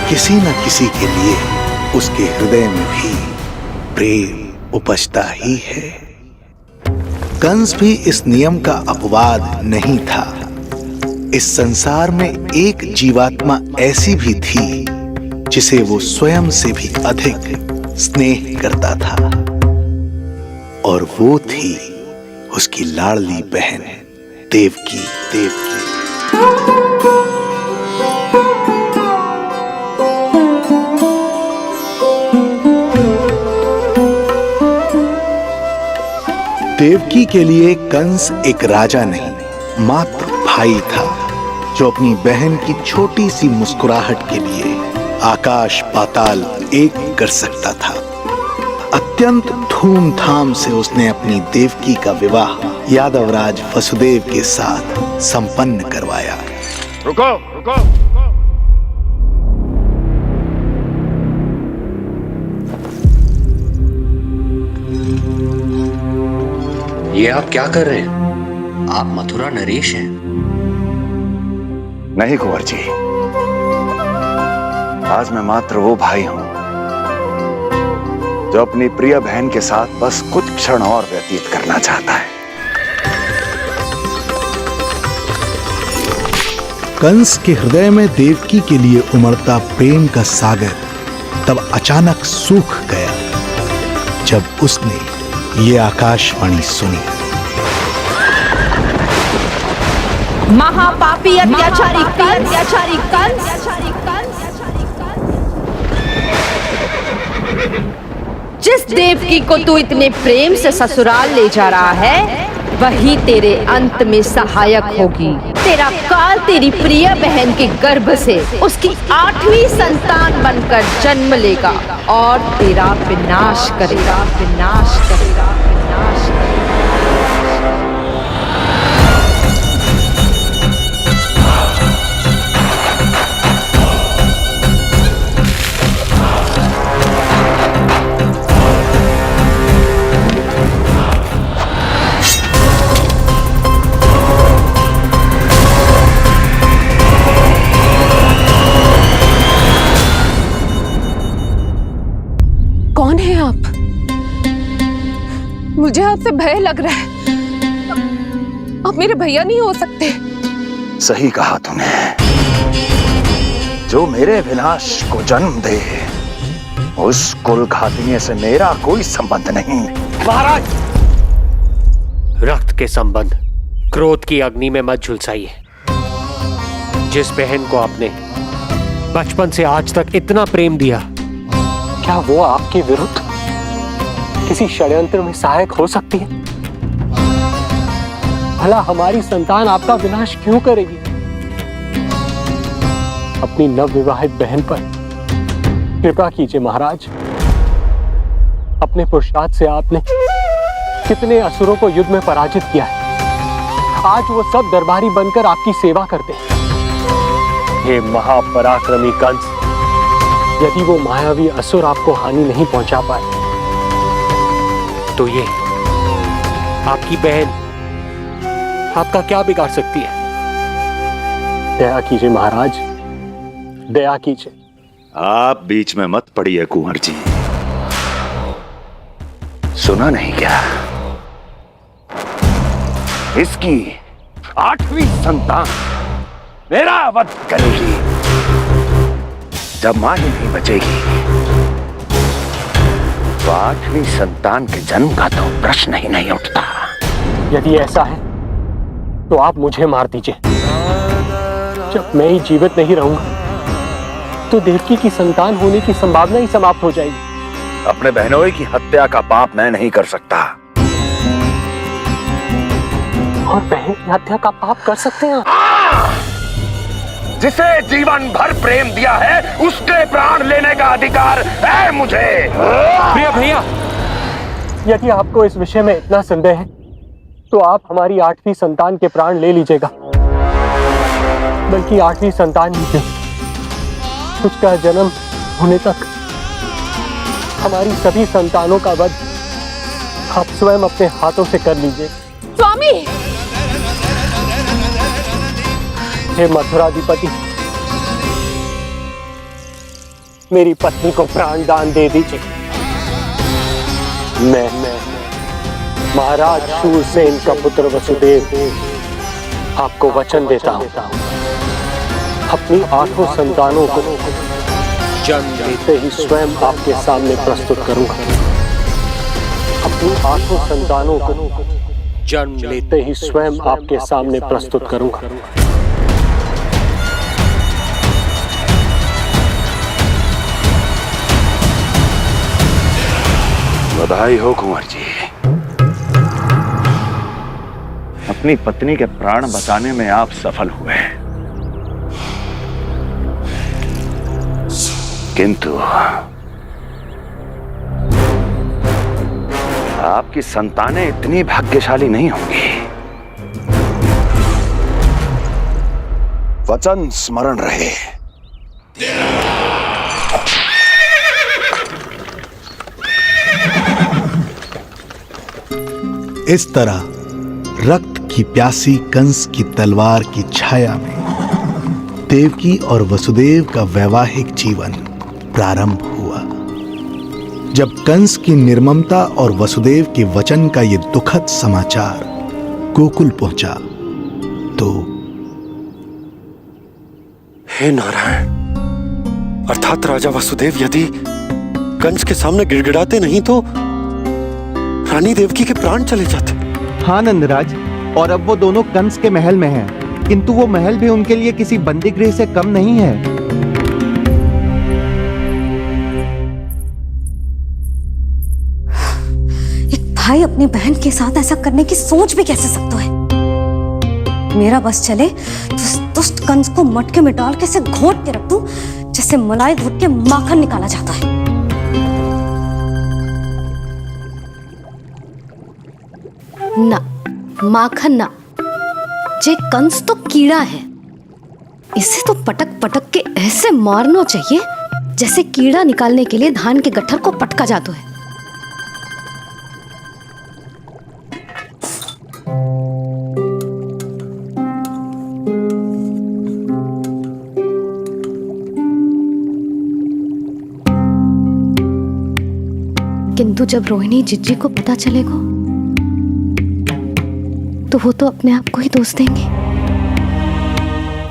किसी न किसी के लिए उसके हृदय में भी प्रेम उपजता ही है। कंस भी इस नियम का अपवाद नहीं था। इस संसार में एक जीवात्मा ऐसी भी थी जिसे वो स्वयं से भी अधिक स्नेह करता था, और वो थी उसकी लाडली बहन देवकी। देवकी के लिए कंस एक राजा नहीं, मात्र भाई था, जो अपनी बहन की छोटी सी मुस्कुराहट के लिए आकाश पाताल एक कर सकता था। अत्यंत धूमधाम से उसने अपनी देवकी का विवाह यादवराज वसुदेव के साथ संपन्न करवाया। रुको, रुको। ये आप क्या कर रहे हैं? आप मथुरा नरेश हैं? नहीं कुंवर जी, आज मैं मात्र वो भाई हूं जो अपनी प्रिय बहन के साथ बस कुछ क्षण और व्यतीत करना चाहता है। कंस के हृदय में देवकी के लिए उमड़ता प्रेम का सागर तब अचानक सूख गया जब उसने ये आकाशवाणी सुनी। महापापी अत्याचारी कंस, जिस देवकी को तू इतने प्रेम से ससुराल ले जा रहा है, वही तेरे अंत में सहायक होगी। तेरा काल तेरी प्रिय बहन के गर्भ से उसकी 8वीं संतान बनकर जन्म लेगा। और तेरा विनाश करेगा, विनाश करेगा, विनाश करेगा। कौन है आप? मुझे आपसे भय लग रहा है। आप मेरे भैया नहीं हो सकते। सही कहा तूने। जो मेरे विनाश को जन्म दे, उस कुल घातिनी से मेरा कोई संबंध नहीं। महाराज, रक्त के संबंध क्रोध की अग्नि में मत झुलसाइए। जिस बहन को आपने बचपन से आज तक इतना प्रेम दिया, क्या वो आपके विरुद्ध किसी षड्यंत्र में सहायक हो सकती है? भला हमारी संतान आपका विनाश क्यों करेगी? अपनी नवविवाहित बहन पर कृपा कीजिए महाराज। अपने पुरुषार्थ से आपने कितने असुरों को युद्ध में पराजित किया है। आज वो सब दरबारी बनकर आपकी सेवा करते हैं। हे महापराक्रमी कंस, यदि वो मायावी असुर आपको हानि नहीं पहुंचा पाए, तो ये आपकी बहन आपका क्या बिगाड़ सकती है? दया कीजिए महाराज, दया कीजिए। आप बीच में मत पड़िए कुंवर जी। सुना नहीं क्या? इसकी 8वीं संतान मेरा वध करेगी। जब मां ही नहीं बचेगी, तो 8वीं संतान के जन्म का तो प्रश्न ही नहीं उठता। यदि ऐसा है तो आप मुझे मार दीजिए। जब मैं ही जीवित नहीं रहूंगा, तो देवकी की संतान होने की संभावना ही समाप्त हो जाएगी। अपने बहनोई की हत्या का पाप मैं नहीं कर सकता। और बहन की हत्या का पाप कर सकते हैं? जिसे जीवन भर प्रेम दिया है, उसके प्राण लेने का अधिकार है मुझे। प्रिय भैया, यदि आपको इस विषय में इतना संदेह है, तो आप हमारी 8वीं संतान के प्राण ले लीजिएगा। बल्कि 8वीं संतान ही क्यों, उसका जन्म होने तक हमारी सभी संतानों का वध आप स्वयं अपने हाथों से कर लीजिए। स्वामी! हे मथुराधिपति, मेरी पत्नी को प्राण दान दे दीजिए। मैं महाराज शूरसेन का पुत्र वसुदेव आपको वचन देता हूं, अपनी 8 संतानों को जन्म लेते ही स्वयं आपके सामने प्रस्तुत करूंगा। अपनी 8 संतानों को जन्म लेते ही स्वयं आपके सामने प्रस्तुत करूंगा। बधाई हो कुंवर जी। अपनी पत्नी के प्राण बचाने में आप सफल हुए, किंतु आपकी संतानें इतनी भाग्यशाली नहीं होंगी। वचन स्मरण रहे। इस तरह रक्त की प्यासी कंस की तलवार की छाया में देवकी और वसुदेव का वैवाहिक जीवन प्रारंभ हुआ। जब कंस की निर्ममता और वसुदेव के वचन का यह दुखद समाचार गोकुल पहुंचा, तो हे नारायण, अर्थात राजा वसुदेव यदि कंस के सामने गिड़गिड़ाते नहीं तो रानी देवकी के प्राण चले जाते। हाँ नंदराज, और अब वो दोनों कंस के महल में हैं, किंतु वो महल भी उनके लिए किसी बंदी गृह से कम नहीं है। एक भाई अपनी बहन के साथ ऐसा करने की सोच भी कैसे सकता है? मेरा बस चले तो उस दुष्ट कंस को मटके में डाल के ऐसे घोंट के रख दूं, जैसे मलाई घोट के माखन निकाला जाता है। ना माखन ना, जे कंस तो कीड़ा है, इसे तो पटक पटक के ऐसे मारना चाहिए जैसे कीड़ा निकालने के लिए धान के गट्ठर को पटका जाता है। किंतु जब रोहिणी जिज्जी को पता चलेगा तो वो तो अपने आप को ही दोष देंगे,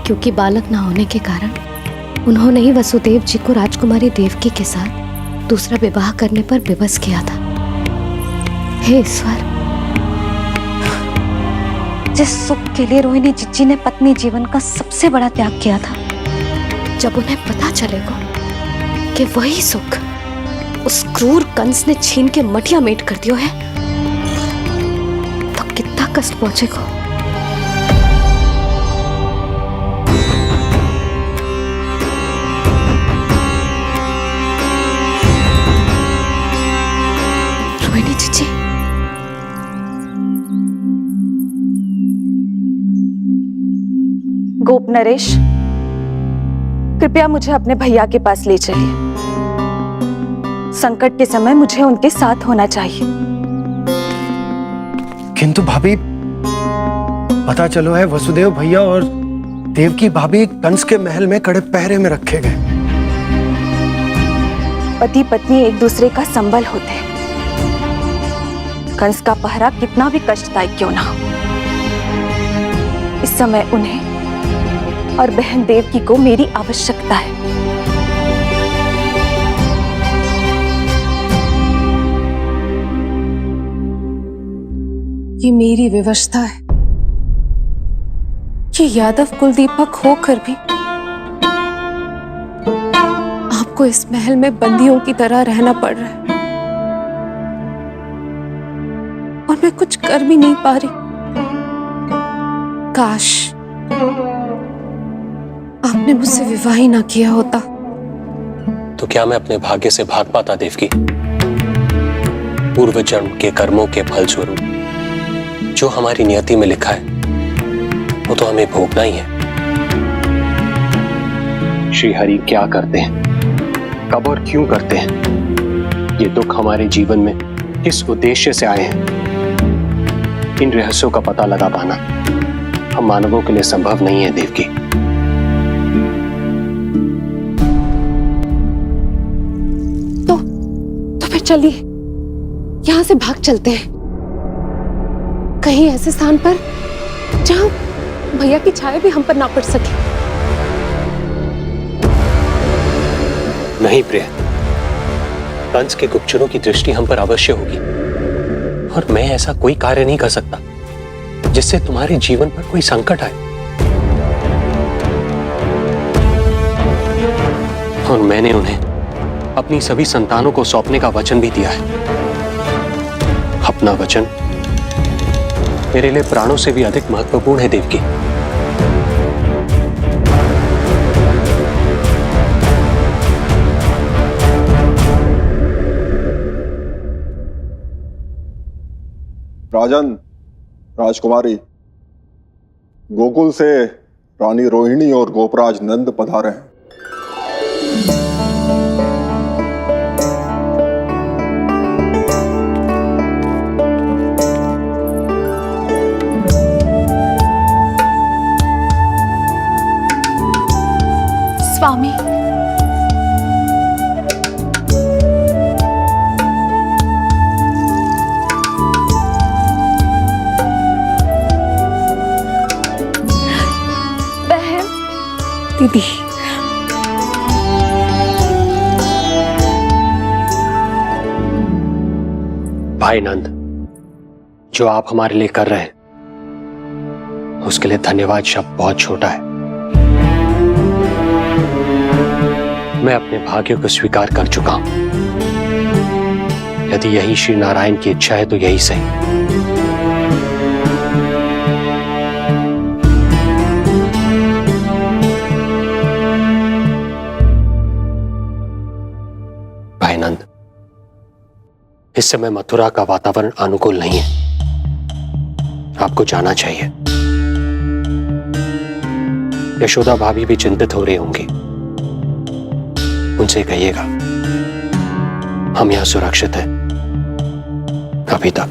क्योंकि बालक ना होने के कारण उन्होंने ही वसुदेव जी को राजकुमारी देवकी के साथ दूसरा विवाह करने पर विवश किया था। हे ईश्वर, जिस सुख के लिए रोहिणी जिज्जी ने पत्नी जीवन का सबसे बड़ा त्याग किया था, जब उन्हें पता चलेगा कि वही सुख उस क्रूर कंस ने छीन के मटिया मेट कर दिया है, तो कितना कष्ट पहुंचेगा। रोहिणी जीजी, गोप नरेश, कृपया मुझे अपने भैया के पास ले चलिए। संकट के समय मुझे उनके साथ होना चाहिए। किंतु भाभी, पता चलो है वसुदेव भैया और देवकी भाभी कंस के महल में कड़े पहरे में रखे गए। पति पत्नी एक दूसरे का संबल होते हैं। कंस का पहरा कितना भी कष्टदायक क्यों ना हो, इस समय उन्हें और बहन देवकी को मेरी आवश्यकता है। ये मेरी विवशता है कि यादव कुलदीपक होकर भी आपको इस महल में बंदियों की तरह रहना पड़ रहा है, और मैं कुछ कर भी नहीं पा रही। काश आपने मुझसे विवाह ही ना किया होता। तो क्या मैं अपने भाग्य से भाग पाता देवकी? पूर्व जन्म के कर्मों के फल स्वरूप जो हमारी नियति में लिखा है वो तो हमें भोगना ही है। श्री हरि क्या करते हैं, कब और क्यों करते हैं, ये दुख हमारे जीवन में किस उद्देश्य से आए हैं, इन रहस्यों का पता लगा पाना हम मानवों के लिए संभव नहीं है देवकी। तो फिर चलिए यहां से भाग चलते हैं, कहीं ऐसे स्थान पर जहां भैया की छाया भी हम पर ना पड़ सके। नहीं प्रिय, कंस के गुप्तचरों की दृष्टि हम पर अवश्य होगी, और मैं ऐसा कोई कार्य नहीं कर सकता जिससे तुम्हारे जीवन पर कोई संकट आए। और मैंने उन्हें अपनी सभी संतानों को सौंपने का वचन भी दिया है। अपना वचन मेरे लिए प्राणों से भी अधिक महत्वपूर्ण है देवकी। राजन, राजकुमारी, गोकुल से रानी रोहिणी और गोपराज नंद पधारे हैं। स्वामी, बहन, दीदी, भाई नंद, जो आप हमारे लिए कर रहे हैं उसके लिए धन्यवाद शब्द बहुत छोटा है। मैं अपने भाग्य को स्वीकार कर चुका हूं। यदि यही श्री नारायण की इच्छा है तो यही सही। भाई नंद, इस समय मथुरा का वातावरण अनुकूल नहीं है। आपको जाना चाहिए। यशोदा भाभी भी चिंतित हो रही होंगी। उनसे कहिएगा हम यहां सुरक्षित हैं अभी तक।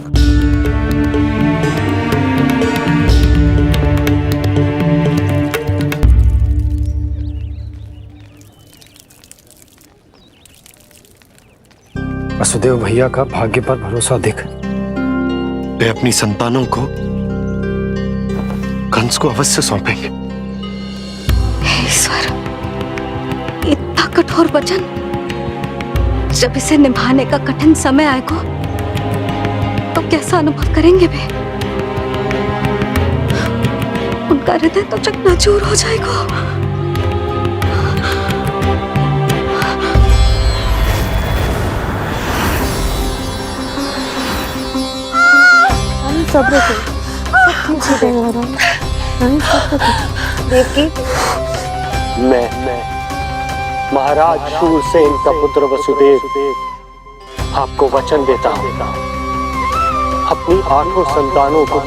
वसुदेव भैया का भाग्य पर भरोसा देख वे अपनी संतानों को कंस को अवश्य सौंपेंगे। ईश्वर, इतना कठोर वचन, जब इसे निभाने का कठिन समय आएगा तो कैसा अनुभव करेंगे वे? उनका हृदय तो चकनाचूर हो जाएगा। सब्र से सब ठीक हो जाएगा। देवकी, मैं महाराज शूरसेन का पुत्र वसुदेव आपको वचन देता हूं, अपनी 8 संतानों को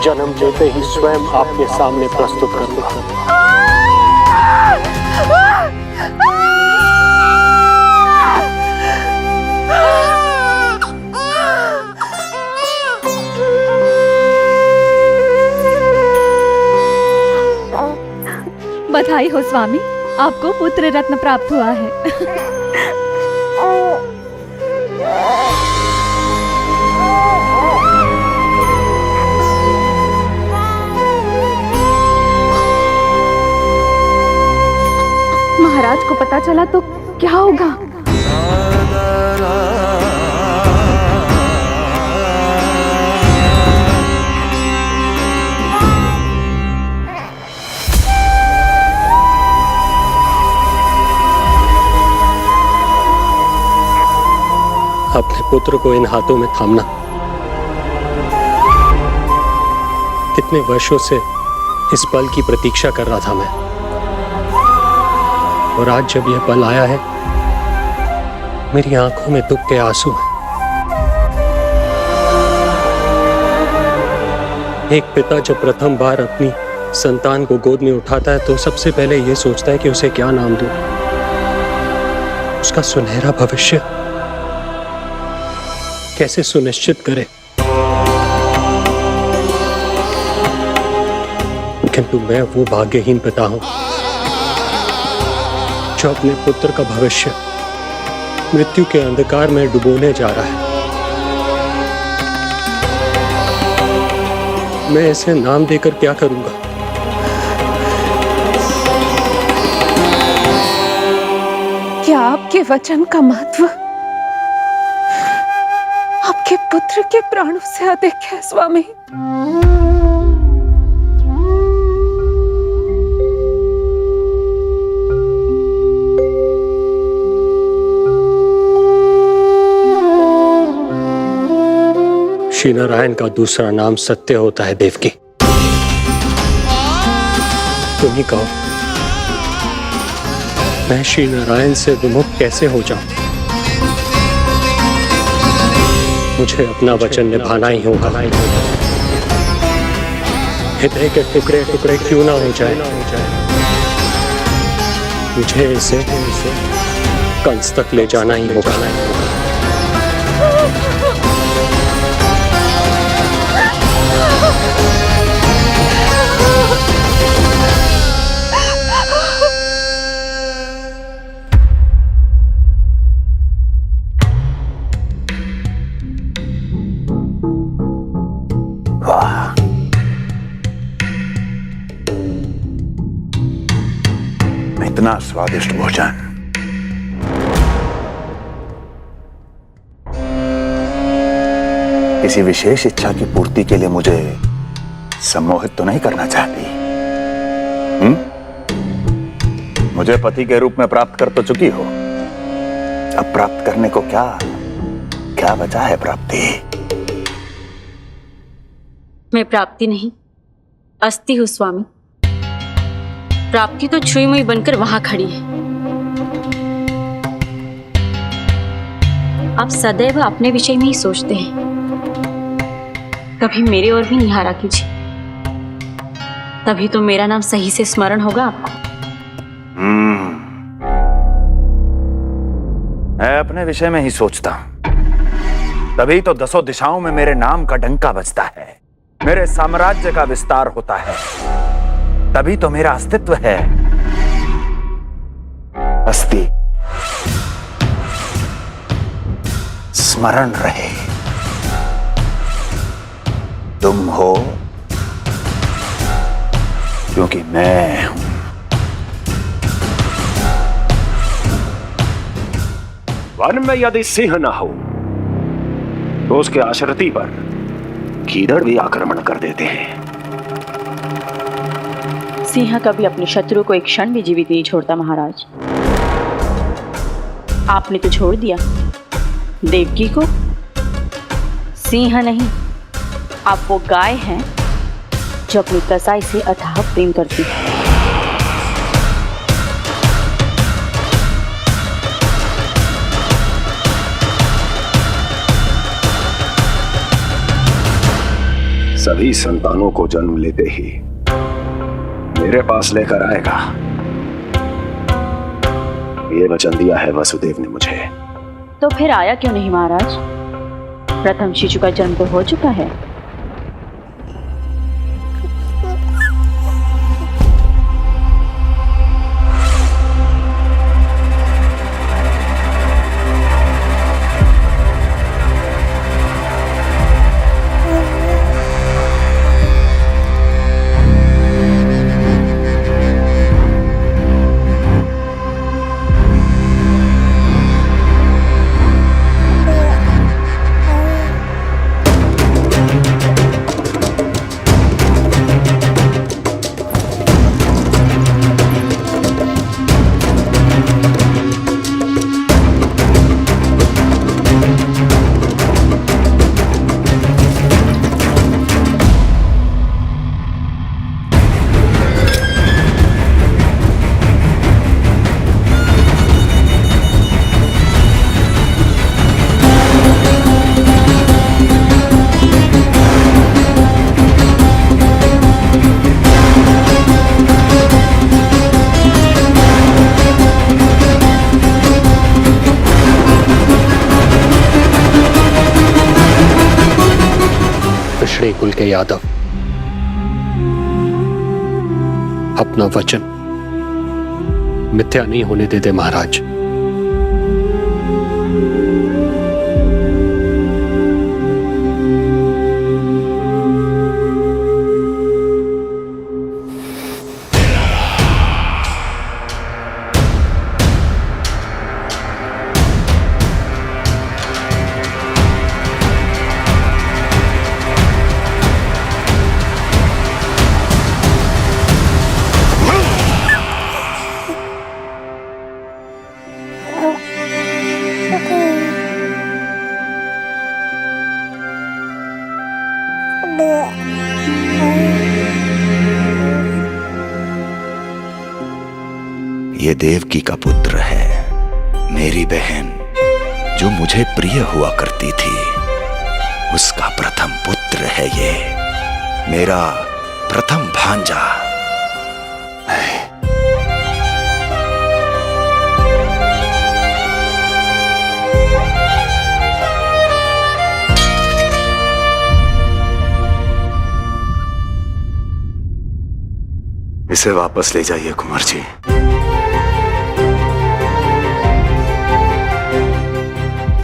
जन्म देते ही स्वयं आपके सामने प्रस्तुत करूंगा। बधाई हो स्वामी, आपको पुत्र रत्न प्राप्त हुआ है। महाराज को पता चला तो क्या होगा? अपने पुत्र को इन हाथों में थामना। कितने वर्षों से इस पल की प्रतीक्षा कर रहा था मैं, और आज जब यह पल आया है मेरी आंखों में दुख के आंसू हैं। एक पिता जब प्रथम बार अपनी संतान को गोद में उठाता है तो सबसे पहले यह सोचता है कि उसे क्या नाम दूं, उसका सुनहरा भविष्य कैसे सुनिश्चित करे। किंतु मैं वो भाग्यहीन पिता हूं जो अपने पुत्र का भविष्य मृत्यु के अंधकार में डुबोने जा रहा है। मैं इसे नाम देकर क्या करूंगा? क्या आपके वचन का महत्व आपके पुत्र के प्राणों से अधिक है स्वामी? श्री नारायण का दूसरा नाम सत्य होता है देवकी। तुम ही कहो, मैं श्री नारायण से विमुख कैसे हो जाऊं? मुझे अपना वचन निभाना ही होगा। हृदय के टुकड़े टुकड़े क्यों ना हो जाए, मुझे इसे कंस तक ले जाना ही होगा। इतना स्वादिष्ट भोजन किसी विशेष इच्छा की पूर्ति के लिए मुझे सम्मोहित तो नहीं करना चाहती? मुझे पति के रूप में प्राप्त कर तो चुकी हो, अब प्राप्त करने को क्या क्या बचा है प्राप्ति? मैं प्राप्ति नहीं, अस्थि हूं स्वामी। प्राप्ति तो छुई मुई बनकर वहां खड़ी है। आप सदैव अपने विषय में ही सोचते हैं, कभी मेरे ओर भी निहारा कीजिए, तभी तो मेरा नाम सही से स्मरण होगा आपको। मैं अपने विषय में ही सोचता हूं, तभी तो दसों दिशाओं में मेरे नाम का डंका बजता है, मेरे साम्राज्य का विस्तार होता है, तभी तो मेरा अस्तित्व है। अस्थि स्मरण रहे, तुम हो क्योंकि मैं हूं। वन में यदि सिंह न हो तो उसके आश्रिति पर गीदड़ भी आक्रमण कर देते हैं। सिंह कभी अपने शत्रु को एक क्षण भी जीवित नहीं छोड़ता महाराज। आपने तो छोड़ दिया देवकी को। सिंह नहीं, आप वो गाय हैं जो अपनी कसाई से अथाह प्रेम करती है। सभी संतानों को जन्म लेते ही मेरे पास लेकर आएगा, ये वचन दिया है वसुदेव ने मुझे। तो फिर आया क्यों नहीं महाराज? प्रथम शिशु का जन्म तो हो चुका है। कुल के यादव अपना वचन मिथ्या नहीं होने देते महाराज। ये देवकी का पुत्र है, मेरी बहन जो मुझे प्रिय हुआ करती थी, उसका प्रथम पुत्र है ये, मेरा प्रथम भांजा। इसे वापस ले जाइए कुंवर जी।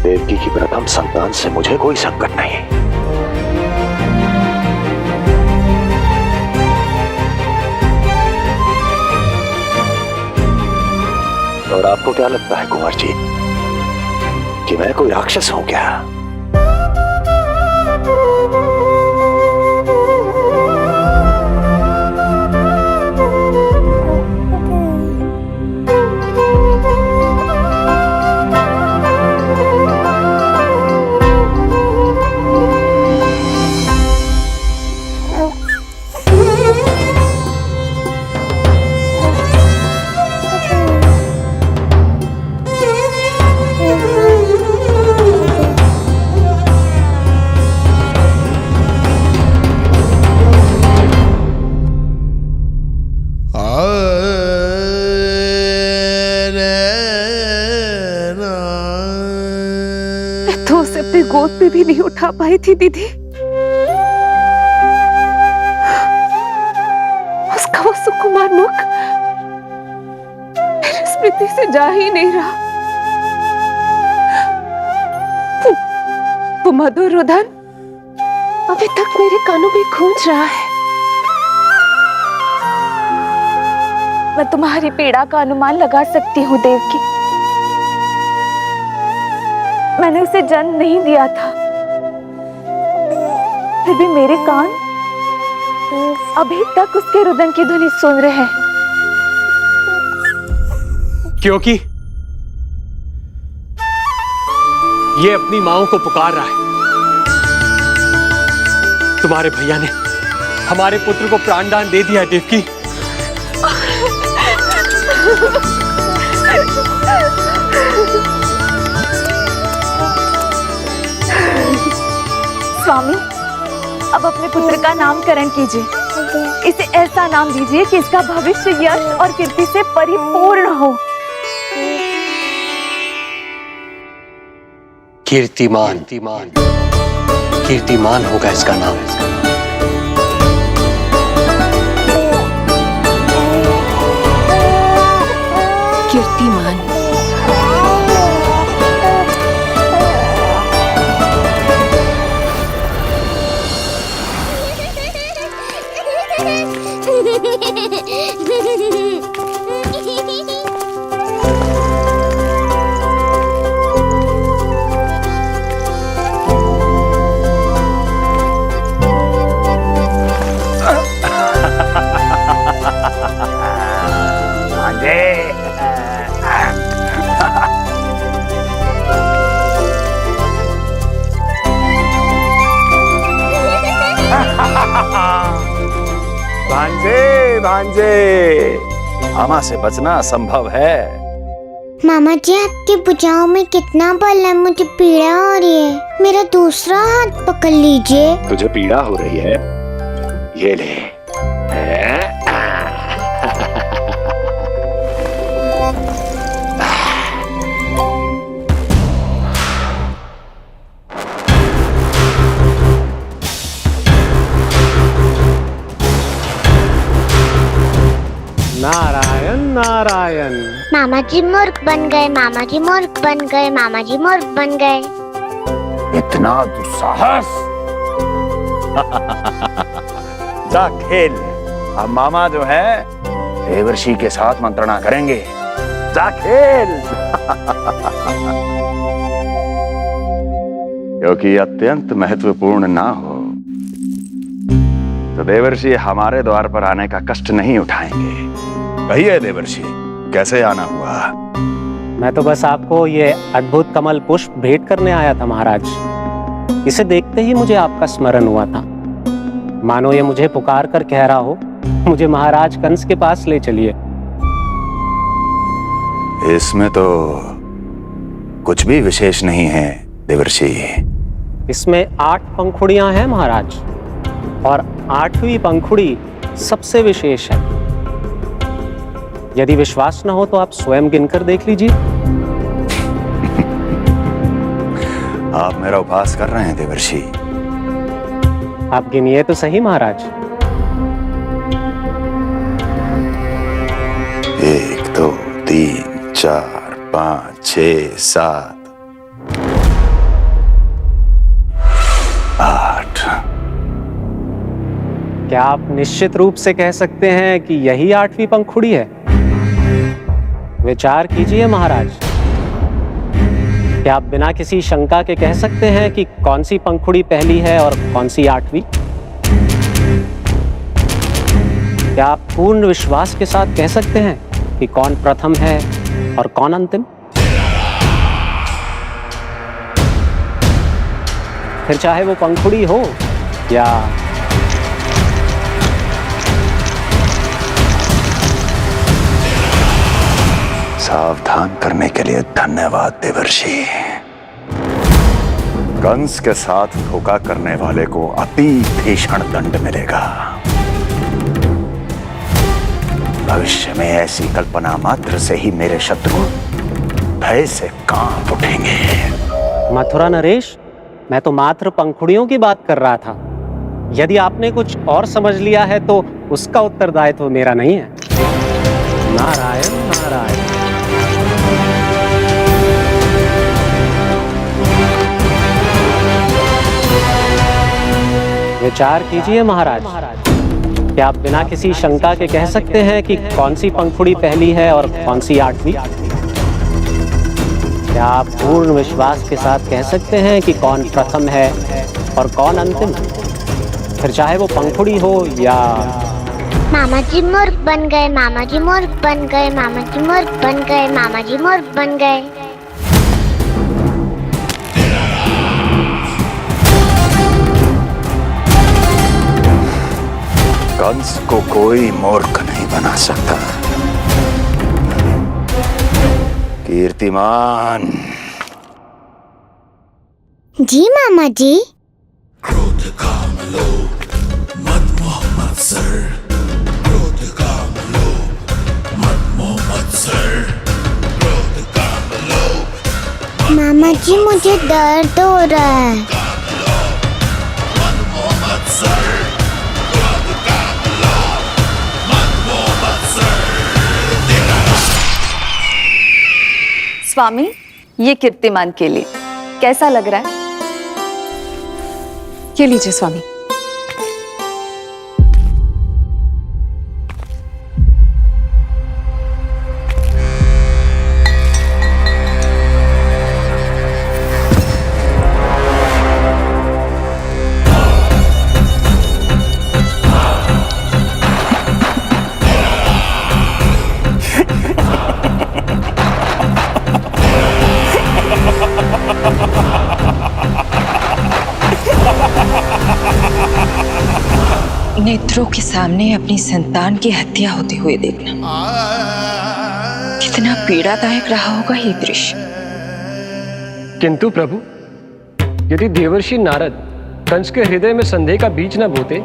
देवकी की प्रथम संतान से मुझे कोई संकट नहीं। और आपको क्या लगता है कुंवर जी कि मैं कोई राक्षस हूं क्या? तो उसे अपनी गोद में भी नहीं उठा पाई थी दीदी। उसका वो सुकुमार मुख मेरी स्मृति से जा ही नहीं रहा। वो मधुर रुदन अभी तक मेरे कानों में गूंज रहा है। मैं तुम्हारी पीड़ा का अनुमान लगा सकती हूँ देवकी। मैंने उसे जन्म नहीं दिया था, फिर भी मेरे कान अभी तक उसके रुदन की ध्वनि सुन रहे हैं। क्योंकि ये अपनी माओ को पुकार रहा है। तुम्हारे भैया ने हमारे पुत्र को प्राणदान दे दिया है देवकी। स्वामी, अब अपने पुत्र का नामकरण कीजिए। इसे ऐसा नाम दीजिए कि इसका भविष्य यश और कीर्ति से परिपूर्ण हो। कीर्तिमान कीर्तिमान होगा इसका नाम। कीर्तिमान। भांजे भांजे, मामा से बचना असंभव है। मामा जी, आपकी भुजाओं में कितना बल है, मुझे पीड़ा हो रही है। मेरा दूसरा हाथ पकड़ लीजिए। तुझे पीड़ा हो रही है? ये ले। नारायण नारायण। मामा जी मूर्ख बन गए, मामा जी मूर्ख बन गए, मामा जी मूर्ख बन गए। इतना दुस्साहस! जा खेल। अब मामा जो है देवर्षि के साथ मंत्रणा करेंगे। जा खेल। क्योंकि अत्यंत महत्वपूर्ण ना हो तो देवर्षि हमारे द्वार पर आने का कष्ट नहीं उठाएंगे। कहिए देवर्षि, कैसे आना हुआ? मैं तो बस आपको ये अद्भुत कमल पुष्प भेंट करने आया था महाराज। इसे देखते ही मुझे आपका स्मरण हुआ था। मानो ये मुझे पुकार कर कह रहा हो, मुझे महाराज कंस के पास ले चलिए। इसमें तो कुछ भी विशेष नहीं है देवर्षि। इसमें 8 पंखुड़ियां हैं महाराज, और 8वीं पंखुड़ी सबसे विशेष है। यदि विश्वास न हो तो आप स्वयं गिनकर देख लीजिए। आप मेरा उपहास कर रहे हैं देवर्षि। आप गिनिए तो सही महाराज। 1 2 3 4 5 6 7 8। क्या आप निश्चित रूप से कह सकते हैं कि यही 8वीं पंखुड़ी है? विचार कीजिए महाराज। क्या आप बिना किसी शंका के कह सकते हैं कि कौन सी पंखुड़ी पहली है और कौन सी 8वीं? क्या आप पूर्ण विश्वास के साथ कह सकते हैं कि कौन प्रथम है और कौन अंतिम? फिर चाहे वो पंखुड़ी हो या सावधान करने के लिए धन्यवाद देवर्षि। कंस के साथ धोखा करने वाले को अति भीषण दंड मिलेगा। भविष्य में ऐसी कल्पना मात्र से ही मेरे शत्रु भय से कांप उठेंगे। मथुरा नरेश, मैं तो मात्र पंखुड़ियों की बात कर रहा था। यदि आपने कुछ और समझ लिया है तो उसका उत्तरदायित्व मेरा नहीं है। नारायण नारायण। विचार कीजिए महाराज, क्या आप बिना किसी शंका के कह सकते हैं कि कौन सी पंखुड़ी पहली है और कौन सी 8वीं? क्या आप पूर्ण विश्वास के साथ कह सकते हैं कि कौन प्रथम है और कौन अंतिम? फिर चाहे वो पंखुड़ी हो या... मामा जी मूर्ख बन गए, मामा जी मूर्ख बन गए, मामा जी मूर्ख बन गए, मामा जी मूर्ख बन गए। कंस को कोई मूर्ख नहीं बना सकता। कीर्तिमान। जी मामा जी। क्रोध काम लोभ मद मोह मत्सर, क्रोध काम लोभ मद मोह मत्सर, क्रोध काम लोभ। मामा जी मुझे दर्द हो रहा है। स्वामी, ये कीर्तिमान के लिए कैसा लग रहा है? ये लीजिए स्वामी। नेत्रों के सामने अपनी संतान की हत्या होते हुए देखना कितना पीड़ादायक रहा होगा ये दृश्य। किंतु प्रभु, यदि देवर्षि नारद कंस के हृदय में संदेह का बीज न बोते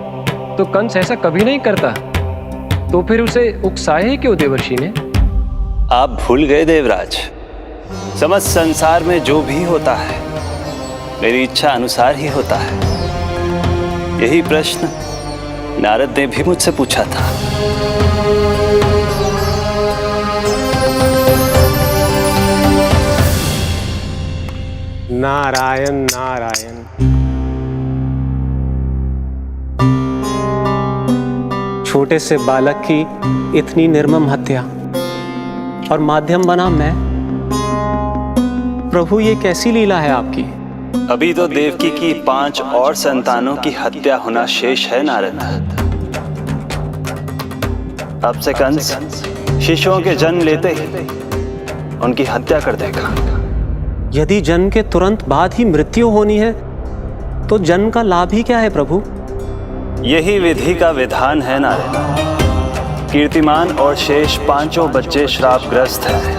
तो कंस ऐसा कभी नहीं करता। तो फिर उसे उकसाए क्यों देवर्षि ने? आप भूल गए देवराज, समस्त संसार में जो भी होता है मेरी इच्छा अनुसार ही होता है। यही प्रश्न नारद ने भी मुझसे पूछा था। नारायण नारायण। छोटे से बालक की इतनी निर्मम हत्या और माध्यम बना मैं। प्रभु, ये कैसी लीला है आपकी? अभी तो देवकी की 5 और संतानों की हत्या होना शेष है नारद। अब से कंस शिशुओं के जन्म लेते ही उनकी हत्या कर देगा। यदि जन्म के तुरंत बाद ही मृत्यु होनी है तो जन्म का लाभ ही क्या है प्रभु? यही विधि का विधान है नारद। कीर्तिमान और शेष 5 बच्चे श्रापग्रस्त हैं।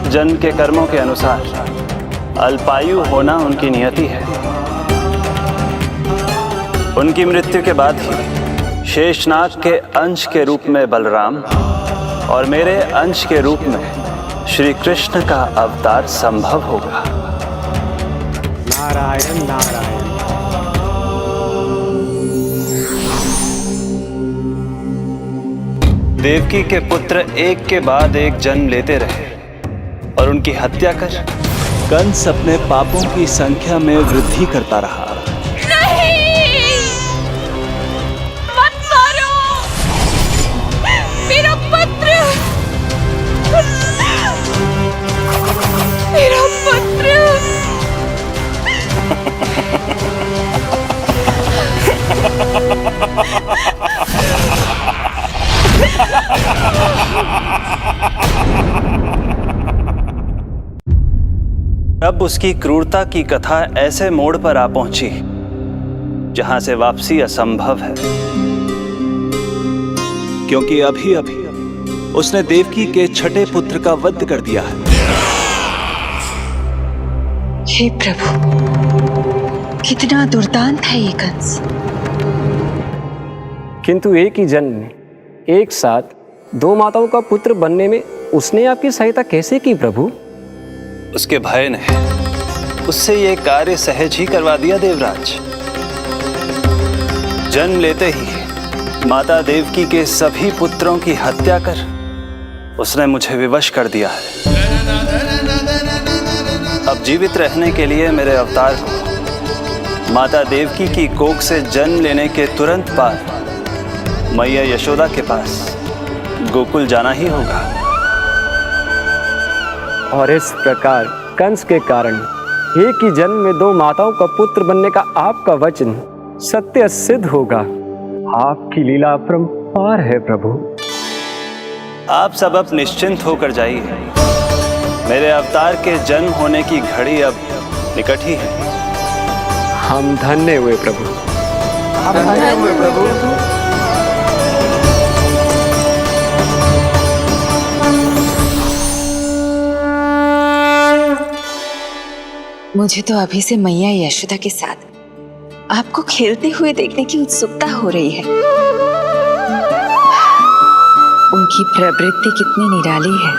जन्म के कर्मों के अनुसार अल्पायु होना उनकी नियति है। उनकी मृत्यु के बाद ही शेषनाग के अंश के रूप में बलराम और मेरे अंश के रूप में श्री कृष्ण का अवतार संभव होगा। नारायण नारायण। देवकी के पुत्र एक के बाद एक जन्म लेते रहे और उनकी हत्या कर कंस अपने पापों की संख्या में वृद्धि करता रहा। नहीं, मत मारो मेरा पुत्र, मेरा पुत्र। अब उसकी क्रूरता की कथा ऐसे मोड़ पर आ पहुंची जहां से वापसी असंभव है, क्योंकि अभी अभी उसने देवकी के छठे पुत्र का वध कर दिया है। हे प्रभु, कितना दुर्दांत है ये कंस। किंतु एक ही जन्म में एक साथ 2 माताओं का पुत्र बनने में उसने आपकी सहायता कैसे की प्रभु? उसके भय ने उससे ये कार्य सहज ही करवा दिया देवराज। जन्म लेते ही माता देवकी के सभी पुत्रों की हत्या कर उसने मुझे विवश कर दिया है। अब जीवित रहने के लिए मेरे अवतार को माता देवकी की कोख से जन्म लेने के तुरंत बाद मैया यशोदा के पास गोकुल जाना ही होगा। और इस प्रकार कंस के कारण एक ही जन्म में दो माताओं का पुत्र बनने का आपका वचन सत्य सिद्ध होगा। आपकी लीला अपरंपार है प्रभु। आप सब अब निश्चिंत होकर जाइए। मेरे अवतार के जन्म होने की घड़ी अब निकट ही है। हम धन्य हुए प्रभु। हम धन्य हुए प्रभु। मुझे तो अभी से मैया यशोदा के साथ आपको खेलते हुए देखने की उत्सुकता हो रही है। उनकी प्रवृत्ति कितनी निराली है।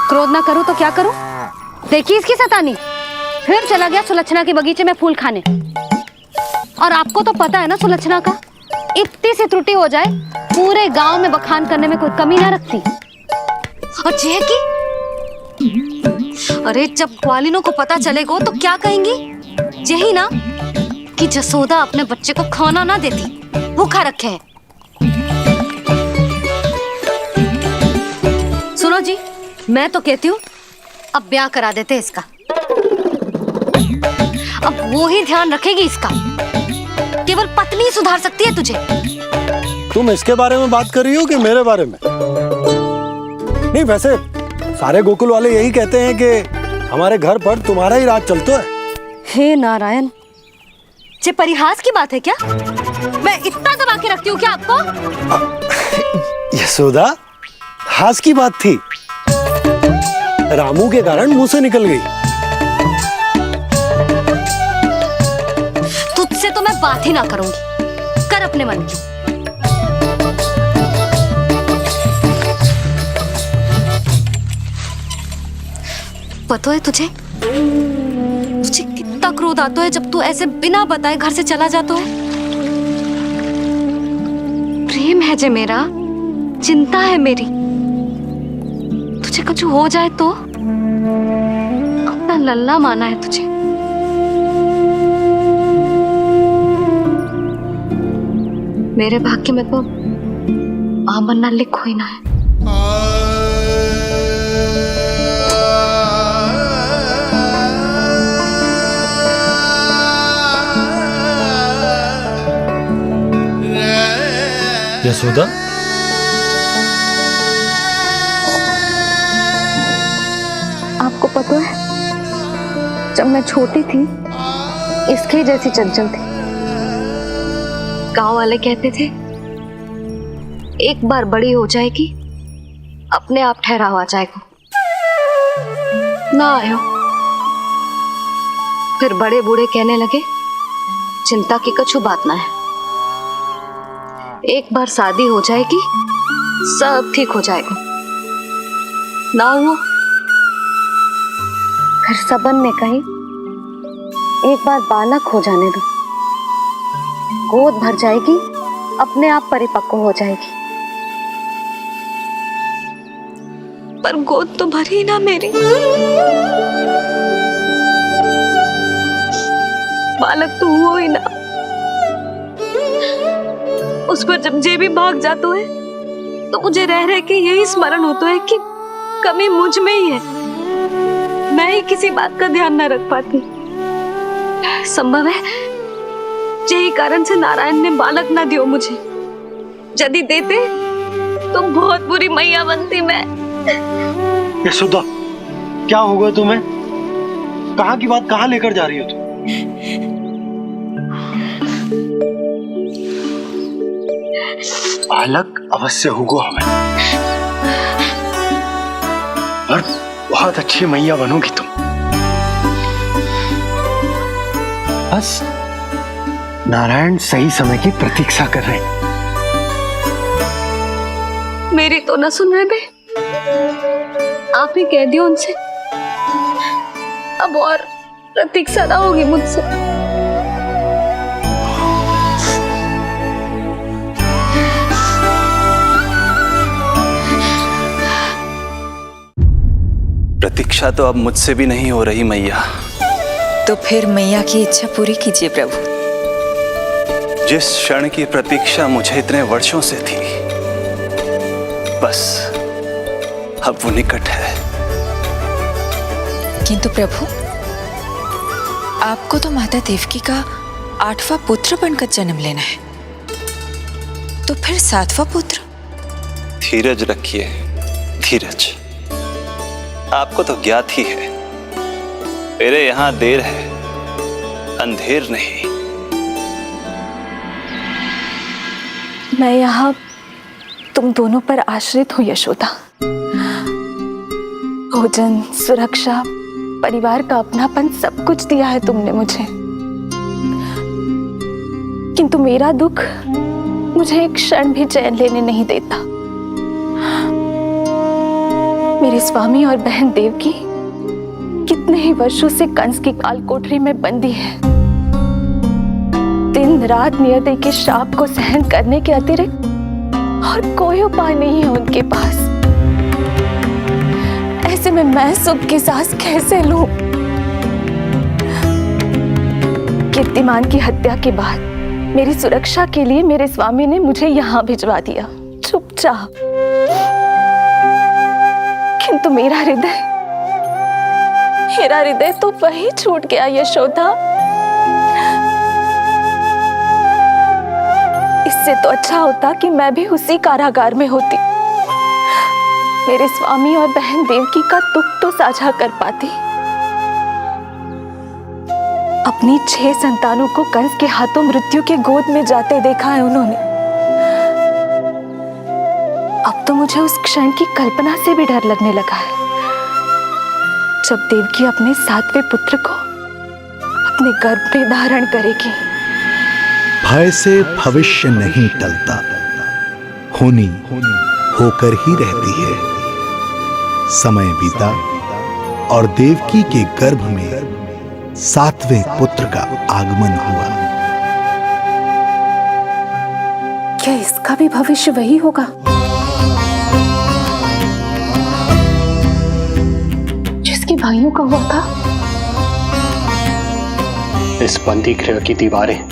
क्रोध ना करूं तो क्या करूं? देखिए इसकी शैतानी, फिर चला गया सुलक्षणा के बगीचे में फूल खाने। और आपको तो पता है ना सुलक्षणा का, इतनी सी त्रुटि हो जाए पूरे गांव में बखान करने में कोई कमी ना रखती। और जे की अरे जब ग्वालिनों को पता चलेगा तो क्या कहेंगी? यही ना कि जसोदा अपने बच्चे को खाना ना देती, भूखा रखे है। सुनो जी, मैं तो कहती हूँ अब ब्याह करा देते इसका। अब वो ही ध्यान रखेगी इसका। केवल पत्नी सुधार सकती है तुझे। तुम इसके बारे में बात कर रही हो कि मेरे बारे में? नहीं, वैसे सारे गोकुल वाले यही कहते हैं कि हमारे घर पर तुम्हारा ही राज चलता है। हे नारायण, ये परिहास की बात है क्या? मैं इतना दबा के रखती हूँ क्या आपको? यशोदा, हास की बात थी। रामू के कारण मुंह से निकल गई। तुझसे तो मैं बात ही ना करूंगी। कर अपने मन की। पता है तुझे कितना क्रोध आता है जब तू ऐसे बिना बताए घर से चला जाता है। प्रेम है जे मेरा, चिंता है मेरी। तुझे कुछ हो जाए तो अपना लल्ला माना है तुझे। मेरे भाग्य में तो आमन्ना लिखो ही ना है। यशोदा, आपको पता है जब मैं छोटी थी इसके जैसी चंचल थी। गांव वाले कहते थे एक बार बड़ी हो जाएगी अपने आप ठहराव आ जाएगा। ना आयो। फिर बड़े बूढ़े कहने लगे चिंता की कछु बात ना है, एक बार शादी हो जाएगी सब ठीक हो जाएगा। ना हुआ। फिर सबन ने कही एक बार बालक हो जाने दो, गोद भर जाएगी अपने आप परिपक्व हो जाएगी। पर गोद तो भरी ना मेरी। बालक तो हुआ ही ना। उस पर जब जे भी भाग जाता है तो मुझे रह रह के यही स्मरण होता है कि कमी मुझ में ही है। मैं ही किसी बात का ध्यान न रख पाती। संभव है यही कारण से नारायण ने बालक ना दियो मुझे। यदि देते तो बहुत बुरी मैया बनती मैं। यशोदा, क्या होगा तुम्हें? कहाँ की बात कहाँ लेकर जा रही हो तुम? बालक अवश्य होगा हमें, और बहुत अच्छी मैया बनोगी तुम। बस नारायण सही समय की प्रतीक्षा कर रहे हैं। मेरी तो ना सुन रहे बे। आप ही कह दियो उनसे, अब और प्रतीक्षा ना होगी मुझसे। प्रतीक्षा तो अब मुझसे भी नहीं हो रही मैया। तो फिर मैया की इच्छा पूरी कीजिए प्रभु। जिस क्षण की प्रतीक्षा मुझे इतने वर्षों से थी, बस अब वो निकट है। किंतु प्रभु, आपको तो माता देवकी का 8वां पुत्र बनकर जन्म लेना है, तो फिर 7वां पुत्र? धीरज रखिए, धीरज। आपको तो ज्ञात ही है, मेरे यहां देर है, अंधेर नहीं। मैं यहाँ तुम दोनों पर आश्रित हूँ यशोदा। भोजन, सुरक्षा, परिवार का अपनापन सब कुछ दिया है तुमने मुझे, किंतु मेरा दुख मुझे एक क्षण भी चैन लेने नहीं देता। मेरे स्वामी और बहन देवकी कितने ही वर्षों से कंस की काल कोठरी में बंदी है। दिन रात नियति के शाप को सहन करने के अतिरिक्त और कोई उपाय नहीं है उनके पास। ऐसे में मैं सुख की सांस कैसे लूं? कीर्तिमान की हत्या के बाद मेरी सुरक्षा के लिए मेरे स्वामी ने मुझे यहाँ भिजवा दिया चुपचाप, किंतु मेरा हृदय तो वही छूट गया यशोदा। इससे तो अच्छा होता कि मैं भी उसी कारागार में होती, मेरे स्वामी और बहन देवकी का दुख तो साझा कर पाती। अपनी 6 संतानों को कंस के हाथों मृत्यु के गोद में जाते देखा है उन्होंने। अब तो मुझे उस क्षण की कल्पना से भी डर लगने लगा है, जब देवकी अपने 7वें पुत्र को अपने गर्भ में धारण करेगी। भय से भविष्य नहीं टलता, होनी होकर ही रहती है। समय बीता और देवकी के गर्भ में 7वें पुत्र का आगमन हुआ। क्या इसका भी भविष्य वही होगा जिसके भाइयों का हुआ था? इस बंदी गृह की दीवारें,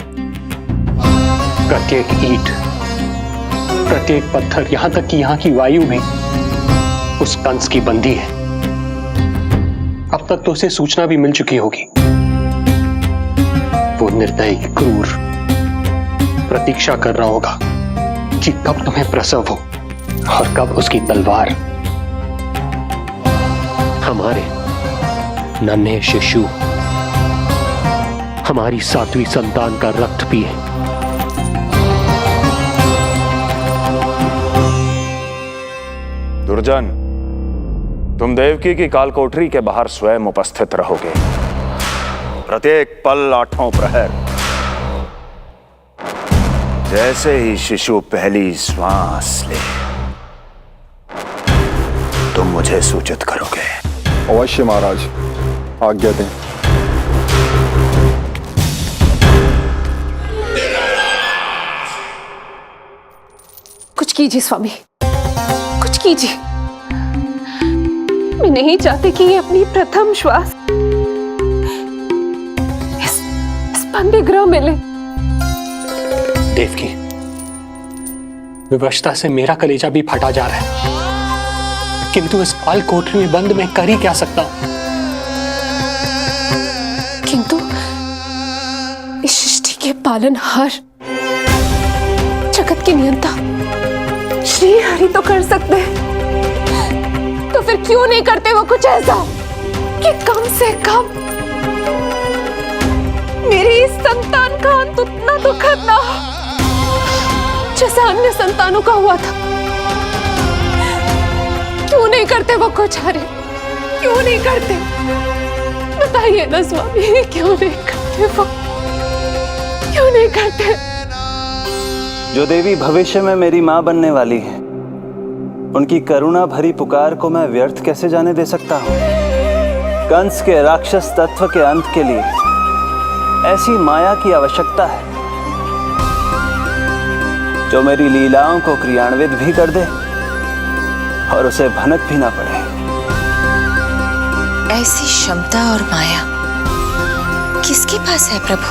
प्रत्येक ईंट, प्रत्येक पत्थर, यहां तक कि यहां की वायु भी उस कंस की बंदी है। अब तक तो उसे सूचना भी मिल चुकी होगी। वो निर्दयी, क्रूर प्रतीक्षा कर रहा होगा कि कब तुम्हें प्रसव हो और कब उसकी तलवार हमारे नन्हे शिशु, हमारी 7वीं संतान का रक्त पिए। दुर्जन, तुम देवकी की कालकोठरी के बाहर स्वयं उपस्थित रहोगे, प्रत्येक पल 8वां प्रहर। जैसे ही शिशु पहली श्वास ले, तुम मुझे सूचित करोगे। अवश्य महाराज, आज्ञा दें। कुछ कीजिए स्वामी, कुछ कीजिए। मैं नहीं चाहती कि ये अपनी प्रथम श्वास इस बंदी गृह में ले। देवकी, विवशता से मेरा कलेजा भी फटा जा रहा है, किंतु इस काल कोठरी में बंद मैं कर ही क्या सकता हूं? किंतु इस सृष्टि के पालनहार, जगत के नियंता श्री हरि तो कर सकते हैं, तो फिर क्यों नहीं करते वो कुछ ऐसा कि कम से कम मेरी इस संतान का अंत उतना दुखद ना हो जैसा अन्य संतानों का हुआ था। क्यों नहीं करते वो कुछ? हरे क्यों नहीं करते? बताइए ना स्वामी, क्यों नहीं करते वो? क्यों नहीं करते? जो देवी भविष्य में मेरी मां बनने वाली है, उनकी करुणा भरी पुकार को मैं व्यर्थ कैसे जाने दे सकता हूं? कंस के राक्षस तत्व के अंत के लिए ऐसी माया की आवश्यकता है जो मेरी लीलाओं को क्रियान्वित भी कर दे और उसे भनक भी ना पड़े। ऐसी क्षमता और माया किसके पास है प्रभु?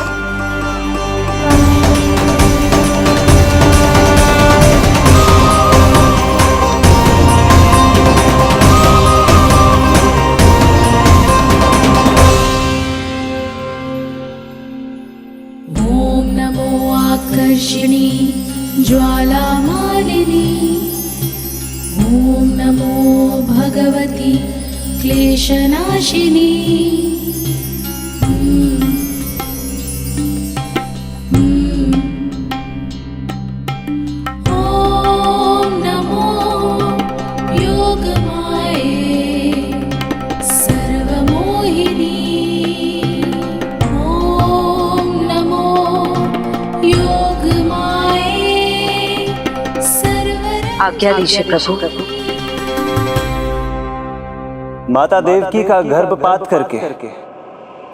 ॐ नमो आकर्षिणी ज्वालामालिनी ॐ नमो भगवती क्लेशनाशिनी ॐ नमो योगमाये सर्वमोहिनी ॐ नमो योगमाये आज्ञा दीजिए प्रभु। माता देवकी का गर्भपात करके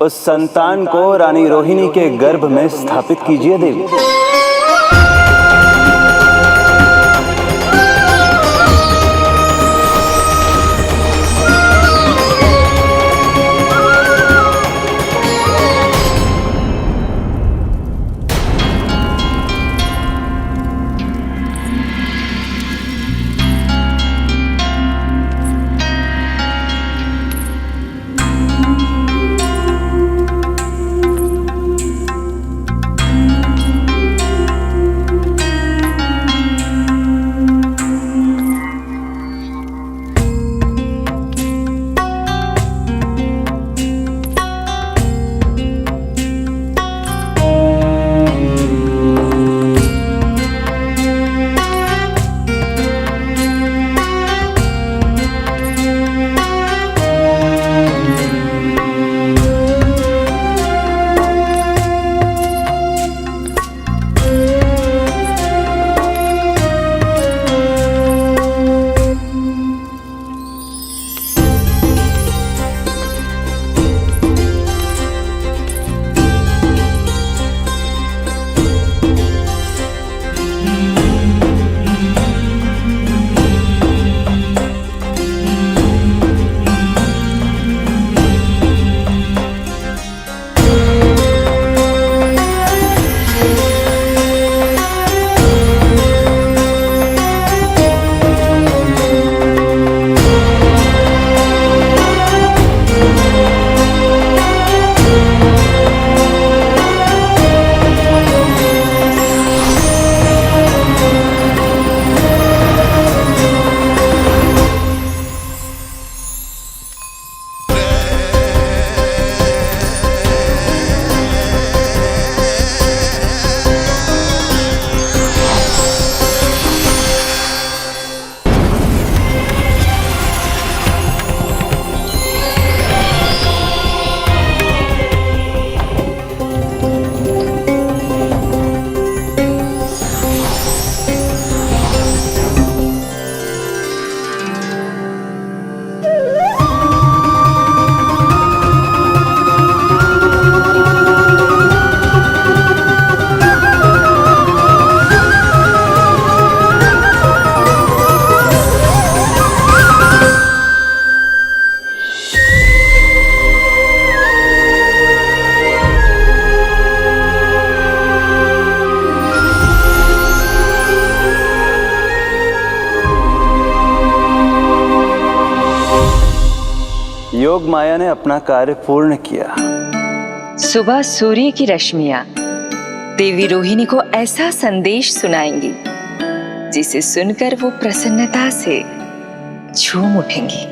उस संतान को रानी रोहिणी के गर्भ में स्थापित कीजिए देवी। योग माया ने अपना कार्य पूर्ण किया। सुबह सूर्य की रश्मियां देवी रोहिणी को ऐसा संदेश सुनाएंगी जिसे सुनकर वो प्रसन्नता से झूम उठेंगी।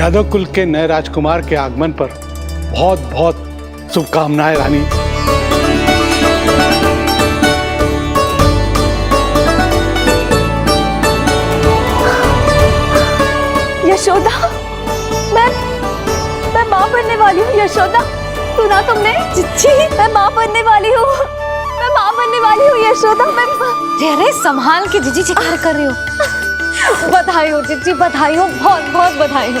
यादव कुल के नए राजकुमार के आगमन पर बहुत बहुत शुभकामनाएं रानी। यशोदा, मैं माँ बनने वाली हूँ। यशोदा, सुना तुमने? चिच्ची, मैं माँ बनने वाली हूँ। मैं माँ बनने वाली हूँ यशोदा, मैं अरे संभाल के जीजी चिकार कर रही हो। बधाई हो जीजी, बधाई हो, बहुत बहुत बधाई हो।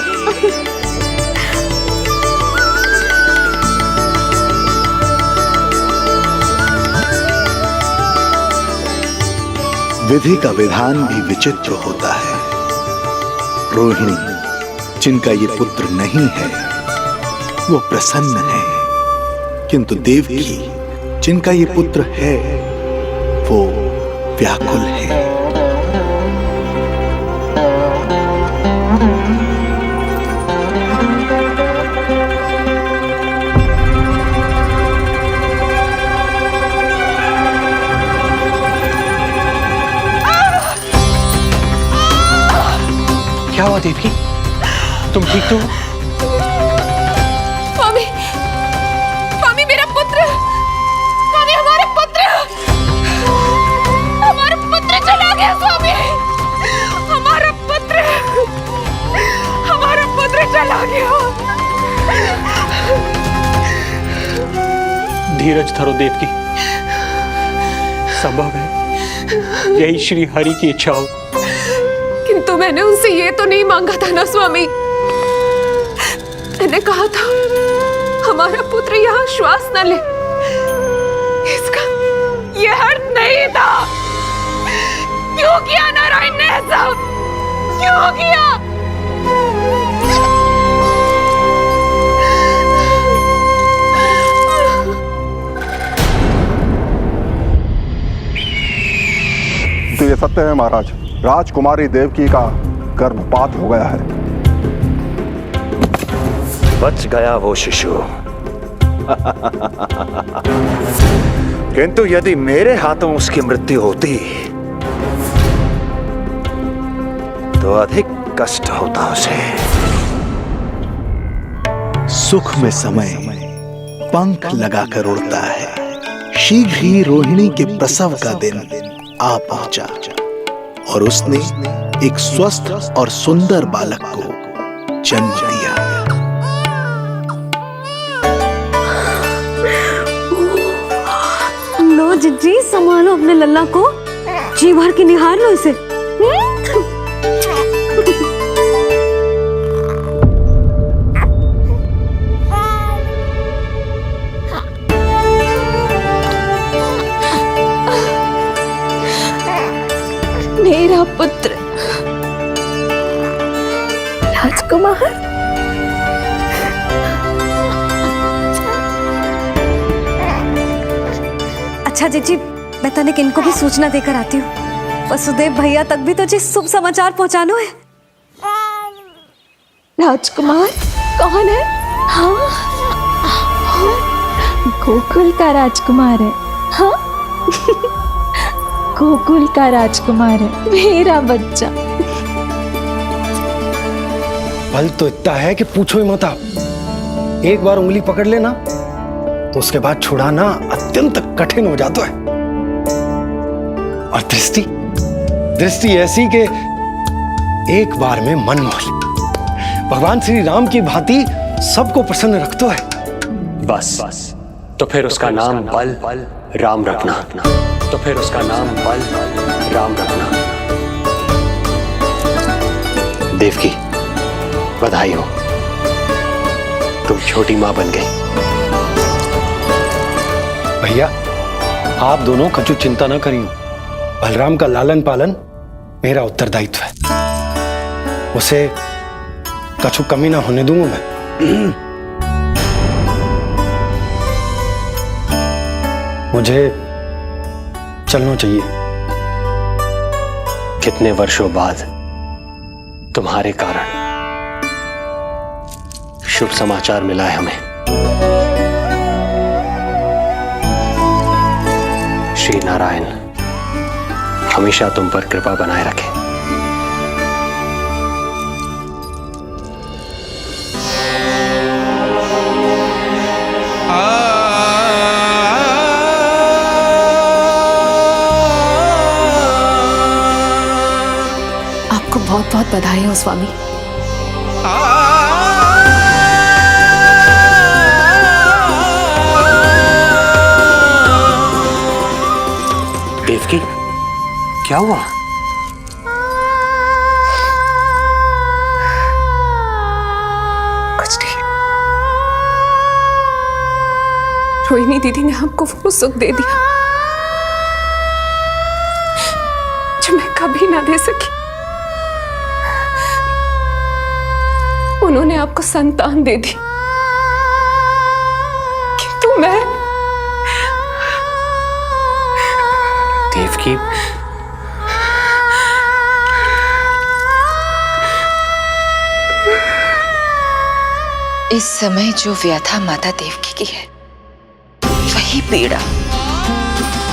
विधि का विधान भी विचित्र होता है। रोहिणी, जिनका ये पुत्र नहीं है, वो प्रसन्न है, किंतु देवकी, जिनका ये पुत्र है, वो व्याकुल है। क्या हुआ देवकी? तुम ठीक तो हो? स्वामी, स्वामी मेरा पुत्र, स्वामी हमारा पुत्र चला गया। स्वामी हमारा पुत्र चला गया। धीरज धरो देवकी, संभव है यही श्री हरि की इच्छा हो। किंतु मैंने उनसे ये तो नहीं मांगा था ना स्वामी। मैंने कहा था हमारा पुत्र यहाँ श्वास न ले, इसका ये अर्थ नहीं था। क्यों किया नारायण ने ऐसा? क्यों किया? तो ये सत्य है महाराज, राजकुमारी देवकी का गर्भपात हो गया है। बच गया वो शिशु। किंतु यदि मेरे हाथों उसकी मृत्यु होती तो अधिक कष्ट होता उसे। सुख में समय पंख लगाकर उड़ता है। शीघ्र ही रोहिणी के प्रसव का दिन आ पहुंचा और उसने एक स्वस्थ और सुंदर बालक को जन्म दिया। लो जिज्जी, संभालो अपने लल्ला को, जी भर के निहार लो इसे। मेरा पुत्र राजकुमार। अच्छा जीजी, मैं तनिक इनको भी सूचना देकर आती हूँ। वसुदेव भैया तक भी तो जी शुभ समाचार पहुंचाना है। राजकुमार कौन है? हाँ, गोकुल का राजकुमार है। हाँ गोकुल का राजकुमार है मेरा बच्चा। बल तो इतना है कि पूछो ही मत आप। एक बार उंगली पकड़ लेना तो उसके बाद छुड़ाना अत्यंत कठिन हो जाता है। और दृष्टि ऐसी कि एक बार में मन मोह ले। भगवान श्री राम की भांति सबको प्रसन्न रखता है। बस तो फिर उसका नाम बल राम रखना। तो फिर उसका नाम बल राम रखना। देवकी, बधाई हो, तुम छोटी मां बन गई। भैया, आप दोनों कछु चिंता न करियो। बलराम का लालन पालन मेरा उत्तरदायित्व है। उसे कछु कमी ना होने दूंगा मैं। मुझे चलना चाहिए। कितने वर्षों बाद तुम्हारे कारण शुभ समाचार मिला है हमें। श्री नारायण हमेशा तुम पर कृपा बनाए रखे। आपको बहुत बहुत बधाई हो स्वामी। क्या हुआ? कुछ नहीं। रोहिणी दीदी ने आपको वो सुख दे दिया जो मैं कभी ना दे सकी। उन्होंने आपको संतान दे दी, किंतु मैं देवकी, इस समय जो व्यथा माता देवकी की है वही पीड़ा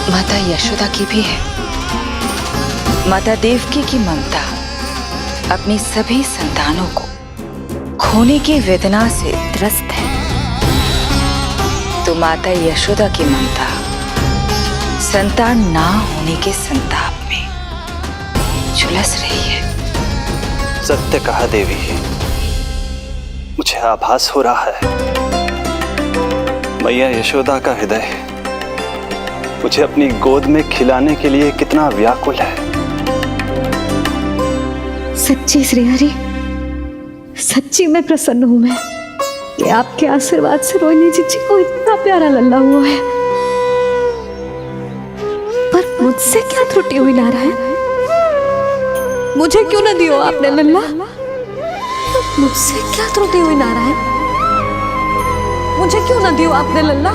माता यशोदा की भी है। माता देवकी की ममता अपनी सभी संतानों को खोने की वेदना से त्रस्त है, तो माता यशोदा की ममता संतान ना होने के संताप में झुलस रही है। सत्य कहा देवी, मुझे आभास हो रहा है मैया यशोदा का हृदय मुझे अपनी गोद में खिलाने के लिए कितना व्याकुल है। सच्ची श्रीहरि, सच्ची में प्रसन्न हूं मैं कि आपके आशीर्वाद से रोहिणी जी को इतना प्यारा लल्ला हुआ है। पर मुझसे क्या त्रुटि हुई नारायण? मुझे क्यों न दियो आपने लल्ला? मुझसे क्या त्रुटि हुई नारायण? मुझे क्यों न दियो आपने लल्ला?